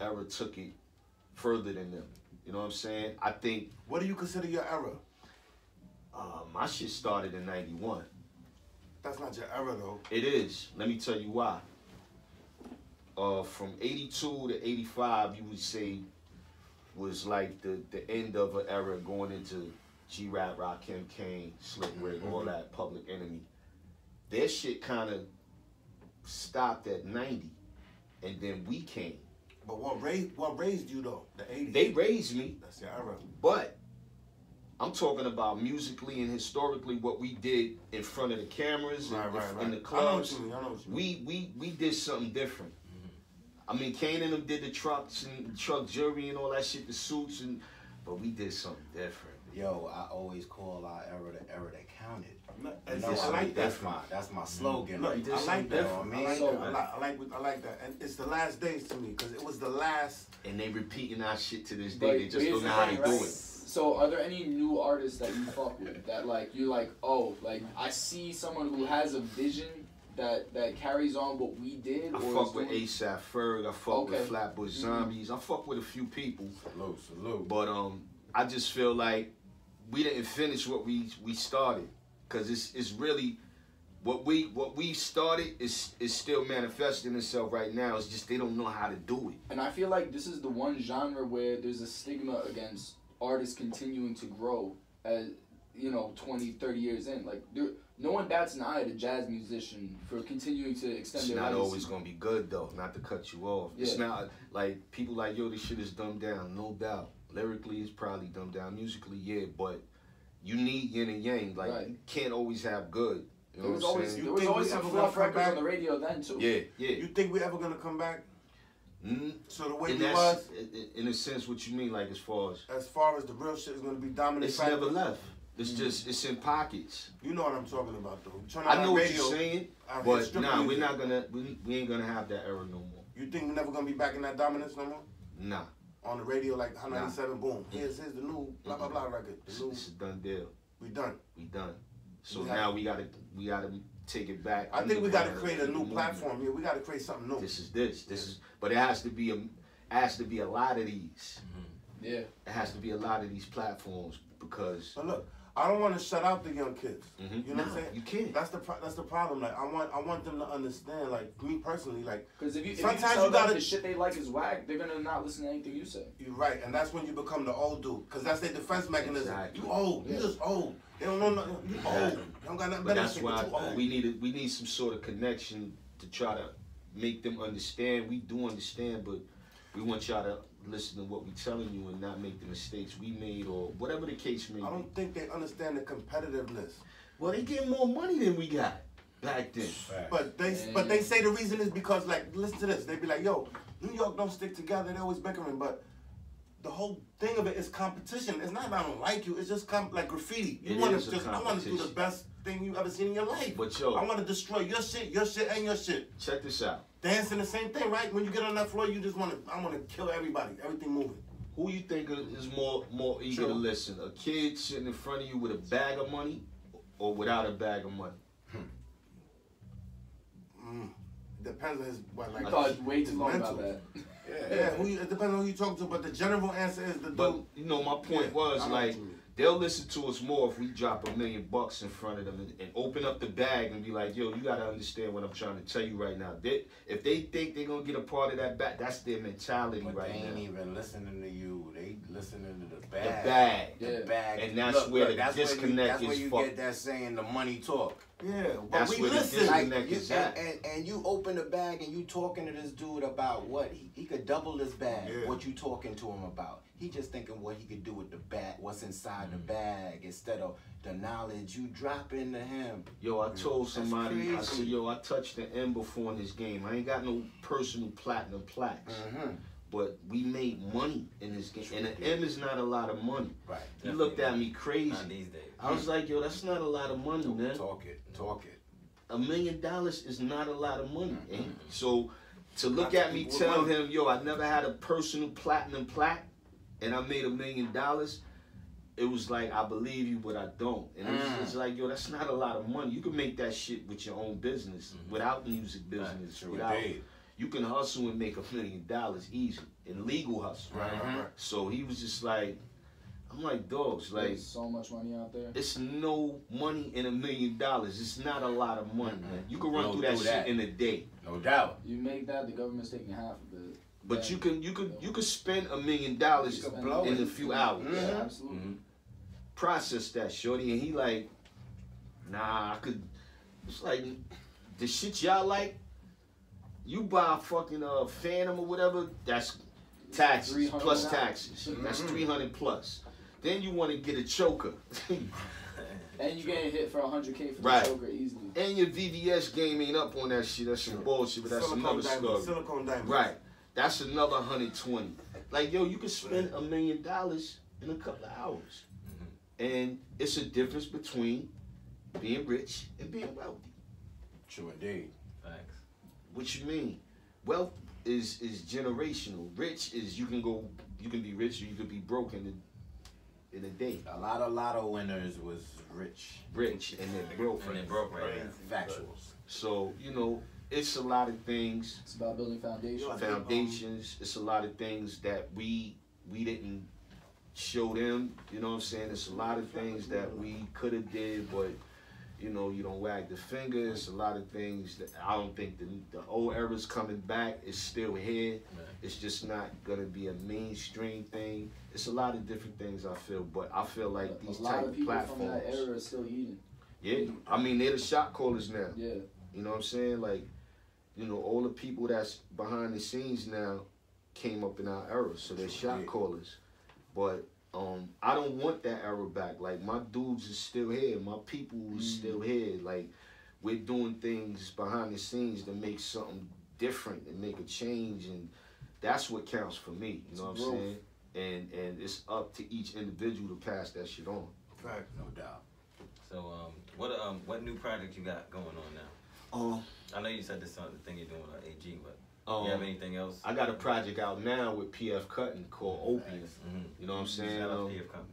E: era took it further than them. You know what I'm saying? I think.
D: What do you consider your era?
E: My shit started in '91.
D: That's not your era, though.
E: It is. Let me tell you why. From '82 to '85, you would say was like the end of an era going into G-Rap, Rakim, Kane, Slick Rick, all that, Public Enemy. Their shit kind of stopped at 90, and then we came.
D: But what raised you though? The 80s.
E: They raised me.
D: That's your era.
E: But I'm talking about musically and historically what we did in front of the cameras and in the clubs.
D: I know what you mean.
E: We did something different. I mean, Kane and them did the trucks and truck jury and all that shit, the suits, but we did something different.
C: Yo, I always call our era the era that counted.
D: I like that.
C: That's my slogan.
D: Look, I like that.
C: I
D: like that. And it's the last days to me because it was the last.
E: And they repeating our shit to this day. They just don't know how they do it.
A: So are there any new artists that you fuck with that like you're like, oh, like I see someone who has a vision that carries on what we did?
E: I fuck with ASAP Ferg. I fuck with Flatbush Zombies. I fuck with a few people.
C: Salute.
E: But I just feel like we didn't finish what we started, cause it's really what we started is still manifesting itself right now. It's just they don't know how to do it.
A: And I feel like this is the one genre where there's a stigma against artists continuing to grow as 20, 30 years in. Like no one bats an eye at a jazz musician for continuing to extend their legacy.
E: It's not always gonna be good though. Not to cut you off. Yeah. It's not like people like, yo, this shit is dumbed down. No doubt. Lyrically, it's probably dumbed down. Musically, yeah, but you need yin and yang. Like you can't always have good. You know what I'm saying?
A: There was always some fluff records on the radio then too.
E: Yeah.
D: You think we ever gonna come back? So the way
E: it was, in a sense, what you mean, like as far as
D: the real shit is gonna be dominant.
E: It's never left. It's just it's in pockets.
D: You know what I'm talking about, though.
E: I know what you're saying, but nah, we're not gonna. We ain't gonna have that era no more.
D: You think we're never gonna be back in that dominance no more?
E: Nah.
D: On the radio, like 197, boom. Here's the new blah blah blah record.
E: This is a done deal.
D: We done.
E: So now we gotta take it back.
D: I think we gotta create a new platform here. We gotta create something new.
E: This is, but it has to be a lot of these.
A: Yeah.
E: It has to be a lot of these platforms because.
D: But look, I don't want to shut out the young kids. You know what I'm saying?
E: You can't.
D: That's the problem. Like I want them to understand. Like me personally, like
A: because if you tell them the shit they like is whack, they're gonna not listen to anything you say.
D: You're right, and that's when you become the old dude, because that's their defense mechanism.
E: Exactly.
D: You old. You just old. They don't know nothing. You old. You don't got nothing better to say.
E: But that's why we need some sort of connection to try to make them understand. We do understand, but we want y'all to listen to what we're telling you and not make the mistakes we made or whatever the case may be.
D: I don't think they understand the competitiveness.
E: Well, they get more money than we got back then.
D: But they say the reason is because, like, listen to this. They be like, yo, New York don't stick together. They always bickering. But the whole thing of it is competition. It's not I don't like you. It's just like graffiti. I want to do the best thing you ever seen in your life.
E: But yo,
D: I want to destroy your shit, and your shit.
E: check this out.
D: Dancing the same thing, right? When you get on that floor, you just I want to kill everybody, everything moving.
E: Who you think is more eager to listen? A kid sitting in front of you with a bag of money, or without a bag of money?
D: Depends on his what. Like,
A: I thought way too long
D: mental.
A: about that.
D: Yeah, it depends on who you talk to, but the general answer is the dude.
E: But you know, my point was like, they'll listen to us more if we drop $1 million in front of them and open up the bag and be like, yo, you gotta understand what I'm trying to tell you right now. If they think they're gonna get a part of that bag, that's their mentality
C: But
E: right
C: they ain't
E: now.
C: even listening to you. They listening to the bag.
E: The bag.
A: Yeah.
C: The bag.
E: And that's where the
C: that's
E: disconnect
C: that's where
E: is
C: you
E: fucked.
C: get that saying, the money talk.
D: Yeah, but
E: That's
D: we
E: where the
D: listen.
E: disconnect
C: Like,
E: is at.
C: and you open the bag and you talking to this dude about what he could double his bag.
D: Yeah.
C: What you talking to him about? He just thinking what he could do with the bag, what's inside the bag, instead of the knowledge you drop into him.
E: Yo, I told
C: That's
E: somebody, I
C: crazy.
E: said, yo, I touched the M before in this game. I ain't got no personal platinum plaques. But we made money in this game. And an M is not a lot of money.
C: Right.
E: He looked at me crazy.
B: Not these days.
E: I was like, yo, that's not a lot of money, man.
C: Talk it.
E: $1 million is not a lot of money. And so to look
D: Lots of
E: at me
D: people
E: tell
D: with money.
E: him, yo, I never had a personal platinum plaque and I made $1 million, it was like, I believe you, but I don't. And it's just like, yo, that's not a lot of money. You can make that shit with your own business, without music business,
C: True
E: without.
C: indeed.
E: You can hustle and make $1 million easy, and legal hustle.
D: Right.
E: So he was just like, I'm like, dogs, like,
A: There's so much money out there.
E: it's no money in $1 million. It's not a lot of money, man. You can run
C: Don't
E: through that
C: do
E: shit
C: that.
E: in a day.
C: No doubt.
A: You make that, the government's taking half of it.
E: But
A: Yeah.
E: you can spend $1 million
C: You can blow
E: in
C: it.
E: a few hours.
A: Yeah, absolutely.
E: Process that, shorty. And he like, nah, I could. It's like the shit y'all like. You buy a fucking Phantom or whatever. That's taxes
A: 300
E: plus
A: now.
E: taxes. That's 300 plus. Then you want to get a choker.
A: And you getting hit for 100K for
E: Right.
A: the choker easily.
E: And your VVS game ain't up on that shit. That's some bullshit, but that's another story.
D: Silicone diamond.
E: Right. That's another 120. Like, yo, you can spend $1 million in a couple of hours. And it's a difference between being rich and being wealthy.
C: True indeed.
B: Facts.
E: What you mean? Wealth is generational. Rich is you can be rich or you can be broke in a day.
C: A lot of lotto winners was rich.
E: Rich and then broke.
B: And then broke right now.
C: Factuals.
E: So, you know, it's a lot of things.
A: It's about building foundations.
E: Foundations. It's a lot of things that we didn't show them. You know what I'm saying? It's a lot of things that we could have did, but you know, you don't wag the finger. It's a lot of things that I don't think the old era's coming back. It's still here. It's just not gonna be a mainstream thing. It's a lot of different things I feel, but I feel like these
A: a lot
E: type
A: of
E: of
A: people
E: platforms.
A: from that era are still eating.
E: Yeah, I mean they're the shot callers now.
A: Yeah.
E: You know what I'm saying? Like, you know, all the people that's behind the scenes now came up in our era, so they're shot callers. But I don't want that era back. Like, my dudes is still here. My people is still here. Like, we're doing things behind the scenes to make something different and make a change, and that's what counts for me. You know what I'm saying? And it's up to each individual to pass that shit on.
D: Fact.
C: No doubt.
B: So what new project you got going on now? I know you said this the thing you're doing with AG, but you have anything else?
E: I got a project out now with PF Cutting called Opium. You know what I'm saying?
B: Shout out to PF Cutting.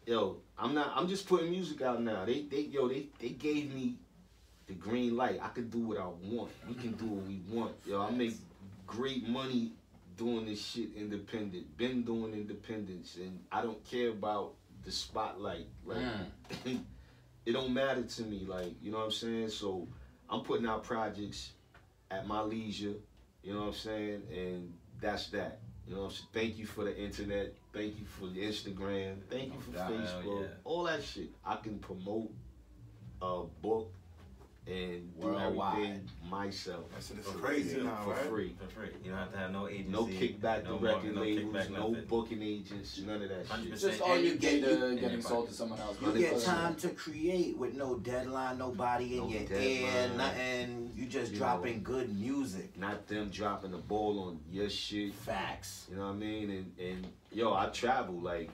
E: Yo, I'm just putting music out now. They gave me the green light. I could do what I want. We can do what we want. Yo, I make great money doing this shit independent. Been doing independence, and I don't care about the spotlight. Like, it don't matter to me. Like, you know what I'm saying? So I'm putting out projects at my leisure. You know what I'm saying? And that's that. You know what I'm saying? Thank you for the internet. Thank you for the Instagram. Thank you for Facebook.
B: Yeah.
E: All that shit. I can promote a book and do
C: Worldwide.
E: everything myself
D: That shit is
B: For
D: crazy
B: free,
D: now,
E: for
D: right?
E: free.
B: For free. You don't have to have no agency.
E: No kickback to record labels,
B: kickback,
E: no
B: nothing.
E: booking agents, none of that
B: 100%.
E: shit.
A: Just all
C: And
A: your
C: you get-
A: data
B: in
A: getting
B: your
A: sold
B: pocket.
A: to someone else.
C: You get
E: 100%.
C: time to create with no deadline, nobody in
E: No
C: your ear,
E: deadline.
C: nothing. You just
E: You
C: dropping
E: know.
C: good music.
E: Not them dropping the ball on your shit.
C: Facts.
E: You know what I mean? And yo, I travel like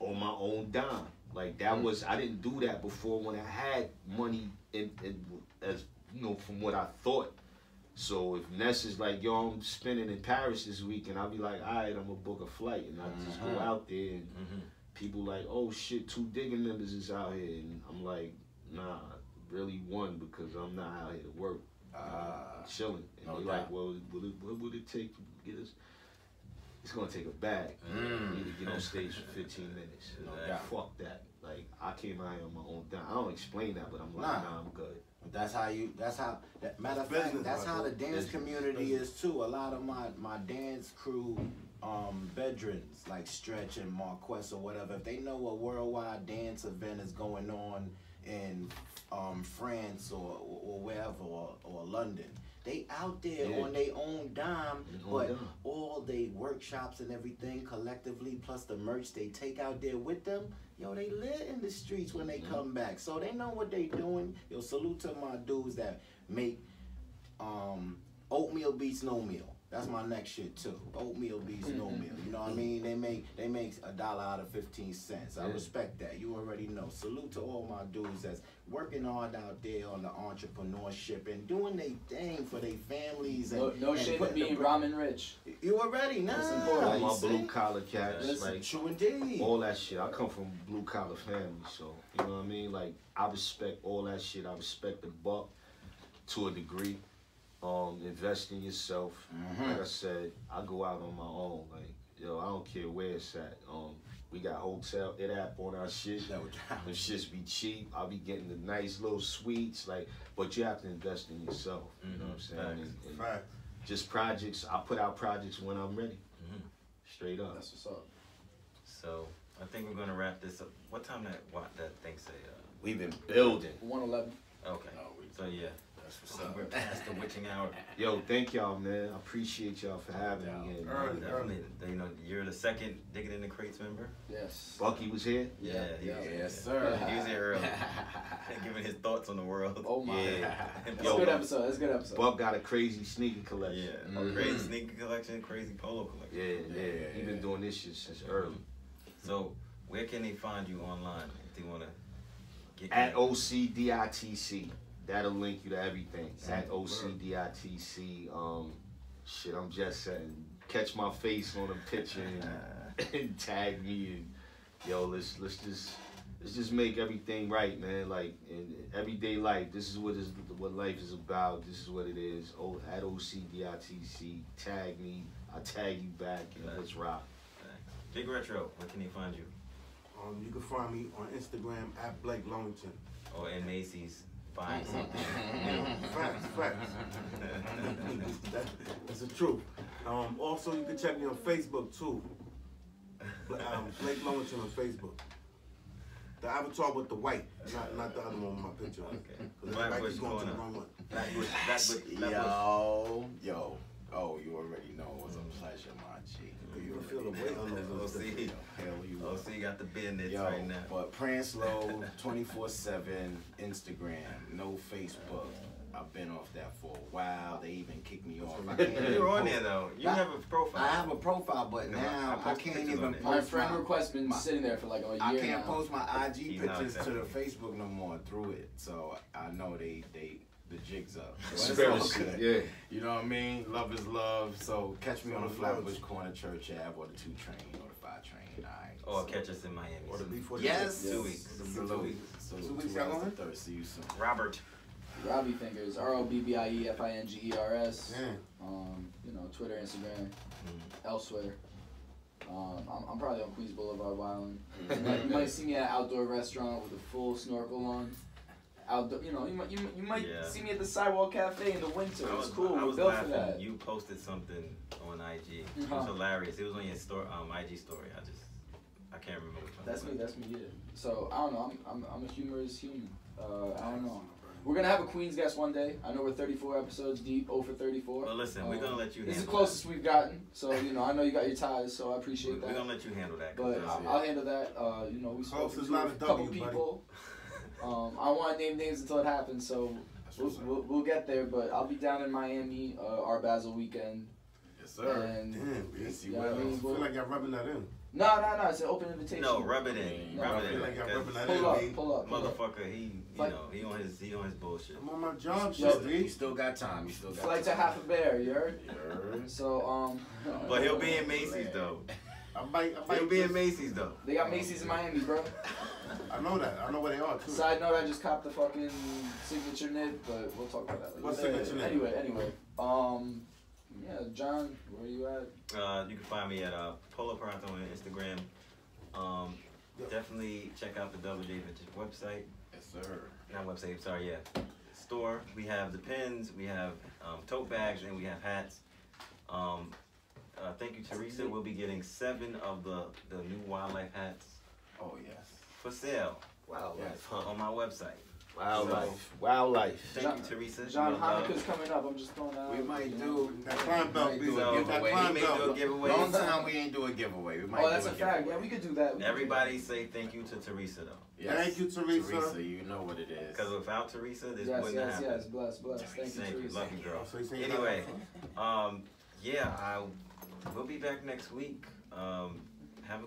E: on my own dime. Like that was, I didn't do that before when I had money as you know, from what I thought. So if Ness is like, yo, I'm spending in Paris this week, and I'll be like, all right, I'm gonna book a flight, and I just go out there, and people like, oh shit, 2 digging members is out here, and I'm like, nah, really one, because I'm not out here to work, chilling. And
C: No
E: they
C: doubt.
E: like, well, what would it take to get us? It's gonna take a bag. You need to get on stage for 15 minutes.
C: No
E: Like,
C: doubt.
E: fuck that. Like I came out here on my own dime. I don't explain that, but I'm like, nah, I'm good.
C: That's how matter of fact,
D: business,
C: that's how the
D: bro.
C: dance
E: Business.
C: community is too. A lot of my dance crew veterans like Stretch and Marquess or whatever, if they know a worldwide dance event is going on in France or wherever or London, they out there on their own dime, but all they workshops and everything collectively plus the merch they take out there with them, yo, they live in the streets when they come back, so they know what they doing. Yo, salute to my dudes that make oatmeal beats no meal. That's my next shit too. Oatmeal beats no meal. You know what I mean? They make $1 out of 15 cents. I respect that. You already know. Salute to all my dudes that's working hard out there on the entrepreneurship and doing their thing for their families. And,
A: No shame in being ramen rich.
C: You already know.
A: That's important.
E: All
C: You
E: my
C: see?
E: blue collar cats,
C: That's
E: like
C: true indeed.
E: all that shit. I come from blue collar family, so you know what I mean. Like I respect all that shit. I respect the buck to a degree. Invest in yourself. Like I said, I go out on my own. Like yo, I don't care where it's at. We got hotel it app on our shit.
C: No doubt.
E: Them shits be cheap. I'll be getting the nice little suites. Like, but you have to invest in yourself. You know what I'm saying? And
D: Fact.
E: just projects. I put out projects when I'm ready. Straight up.
A: That's what's up.
B: So I think we're gonna wrap this up. What time that thing say?
E: We've been building.
A: 111.
B: Okay. So yeah,
C: That's what's up.
B: we're past the witching hour.
E: Yo, thank y'all, man. I appreciate y'all for having me here.
D: Early.
B: Definitely. You know, you're the second Digging in the Crates member.
A: Yes.
E: Bucky was here.
B: Yeah.
C: Yes, sir.
B: He was here early, giving his thoughts on the world.
A: Oh my.
E: Yeah.
A: That's
E: Yo,
A: a good episode. That's a good episode.
E: Buck got a crazy sneaker collection.
B: Yeah. Crazy sneaker collection, crazy polo collection.
E: Yeah. He been doing this shit since early.
B: So where can they find you online if they wanna get
E: At
B: you?
E: OCDITC. That'll link you to everything. At OCDITC. Shit, I'm just saying, catch my face on a picture and tag me and yo, let's just make everything right, man. Like in everyday life, this is what life is about. This is what it is. At OCDITC, tag me, I tag you back, and let's rock.
B: Big Retro, where can they find you?
D: You can find me on Instagram at Blake Longington.
B: Or in Macy's buying something.
D: Facts. That's the truth. Also, you can check me on Facebook too. Blake Longington on Facebook. The avatar with the white, not the other one with my picture on.
B: Okay.
D: Because
B: Black
D: everybody
B: Bush
D: keeps going to the
B: corner.
D: wrong one.
C: Yo. Oh, you already know it was a pleasure, my G.
D: You can feel the weight on those.
B: OC.
C: Hell, you
B: Oh, so you got the business
C: Yo,
B: right now.
C: but Prince Low 24/7 Instagram, no Facebook. I've been off that for a while. They even kicked me off. I can't even
B: You're on
C: post-
B: there though. You have a profile.
C: I have a profile, but
B: No,
C: now
B: I
C: I
B: post
C: can't
B: pictures
C: even
B: on it.
A: My
C: post
A: friend
C: my,
A: request been sitting there for like a year
C: I can't
A: now.
C: post my IG
B: He's not
C: pictures to the
B: accepting.
C: Facebook no more through it. So I know the jig's up. So it's
E: Conspiracy,
C: all good.
E: yeah.
C: You know what I mean? Love is love. So catch me on the
D: Love is
C: Flatbush
D: love.
C: Corner, Church Ave, or the 2 train, or the 5 train. Alright.
B: Or catch us in Miami.
D: Or the B40.
C: Yes.
B: 2 weeks.
C: Salute.
D: So 2
C: Salute.
D: weeks
C: 2
D: y'all
C: hours
D: going?
C: to third. See you soon.
B: Robert.
A: Robbie Fingers, ROBBIEFINGERS.
D: Damn.
A: You know, Twitter, Instagram, elsewhere. I'm probably on Queens Boulevard Wilding. You might see me at an outdoor restaurant with a full snorkel on. Outdoor, you know, you might
B: Yeah.
A: see me at the Sidewalk Cafe in the winter.
B: I
A: It's
B: was,
A: cool.
B: I
A: We're
B: was
A: built for
B: laughing.
A: that.
B: You posted something on IG. It was
A: Uh-huh.
B: hilarious. It was on your store, IG story. I can't remember which one.
A: That's me. That's me. Yeah. So I don't know. I'm a humorous human. I don't know. We're gonna have a Queens guest one day. I know we're 34 episodes deep, 0 for 34.
B: Well, listen, we're gonna let you.
A: This is the
B: handle
A: closest we've gotten. So you know, I know you got your ties, so I
B: that.
A: appreciate
B: We're
A: that.
B: gonna let you handle that.
A: But
B: 'cause,
A: I'll handle that. You know, we spoke
D: Close is
A: to
D: not
A: a
D: a
A: couple
D: W, buddy.
A: people. I don't want to name names until it happens, so we'll get there. But I'll be down in Miami, Art Basel weekend.
C: Yes, sir.
A: And
C: Damn, yes, you
A: yeah,
C: will.
A: I mean,
D: I feel like y'all rubbing that in.
A: No. It's an open invitation.
B: No, rub it in.
A: No,
B: Rub it
D: I feel like y'all
B: in.
D: rubbing that
A: Pull
D: in, B.
A: up.
B: Motherfucker, he
A: Like-
B: he on his bullshit.
D: I'm on my job
A: Yo,
D: shit,
C: You
D: B.
C: still got time. You still got
A: Flight to
C: time.
A: half a bear, you heard?
C: Heard?
A: So,
B: But he'll be in Macy's though.
D: I might
B: He'll be in
D: just-
B: Macy's though.
A: they got Macy's in Miami, bro.
D: I know that. I know where they are, too.
A: Side note, I just copped the fucking signature knit, but we'll talk about that later.
D: What signature knit?
A: Anyway, yeah, John, where you at?
B: You can find me at Polo Pronto on Instagram. Definitely check out the Double J Vintage website.
C: Yes, sir.
B: Not website, sorry, yeah. Store. We have the pins, we have tote bags, and we have hats. Thank you, Teresa. We'll be getting 7 of the new wildlife hats
C: Oh, yes.
B: for sale
E: Wildlife, huh?
B: on my website.
E: Wildlife.
B: Thank you, Teresa.
A: John,
B: Your love.
A: Hanukkah's coming up. I'm just throwing that out.
C: We might do.
D: That climb belt, B.
C: do a
B: So,
D: Get that
C: giveaway.
B: we
D: climb
B: may do a
D: belt.
B: giveaway.
C: Long time we ain't do a giveaway. We might
A: Oh, that's
C: do
A: a
C: a
A: fact.
C: giveaway.
A: Yeah, we could do that. We could do
B: Everybody say thank you to Teresa though.
C: Yes.
D: Thank you, Teresa.
C: You know what it is.
B: Because without Teresa, this
A: that.
B: wouldn't have happened.
A: Yes. Bless. Thank you, Teresa.
B: Love you, girl.
D: So you say
B: Anyway, yeah, we'll be back next week. Have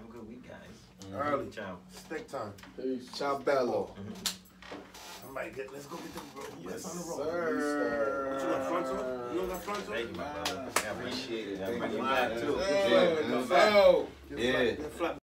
B: a good week, guys.
D: Early.
B: Ciao.
D: Steak time.
A: Peace.
E: Ciao, Bello.
D: Let's go get the
C: Yes,
D: on the road.
C: sir.
D: What you got, frontal? You don't got frontal?
B: Thank you, my brother. I appreciate it.
E: Appreciate it.
B: I'll bring you
C: Thank
B: back
C: you.
B: too.
E: Yeah.
D: Get
E: Yeah.
D: flat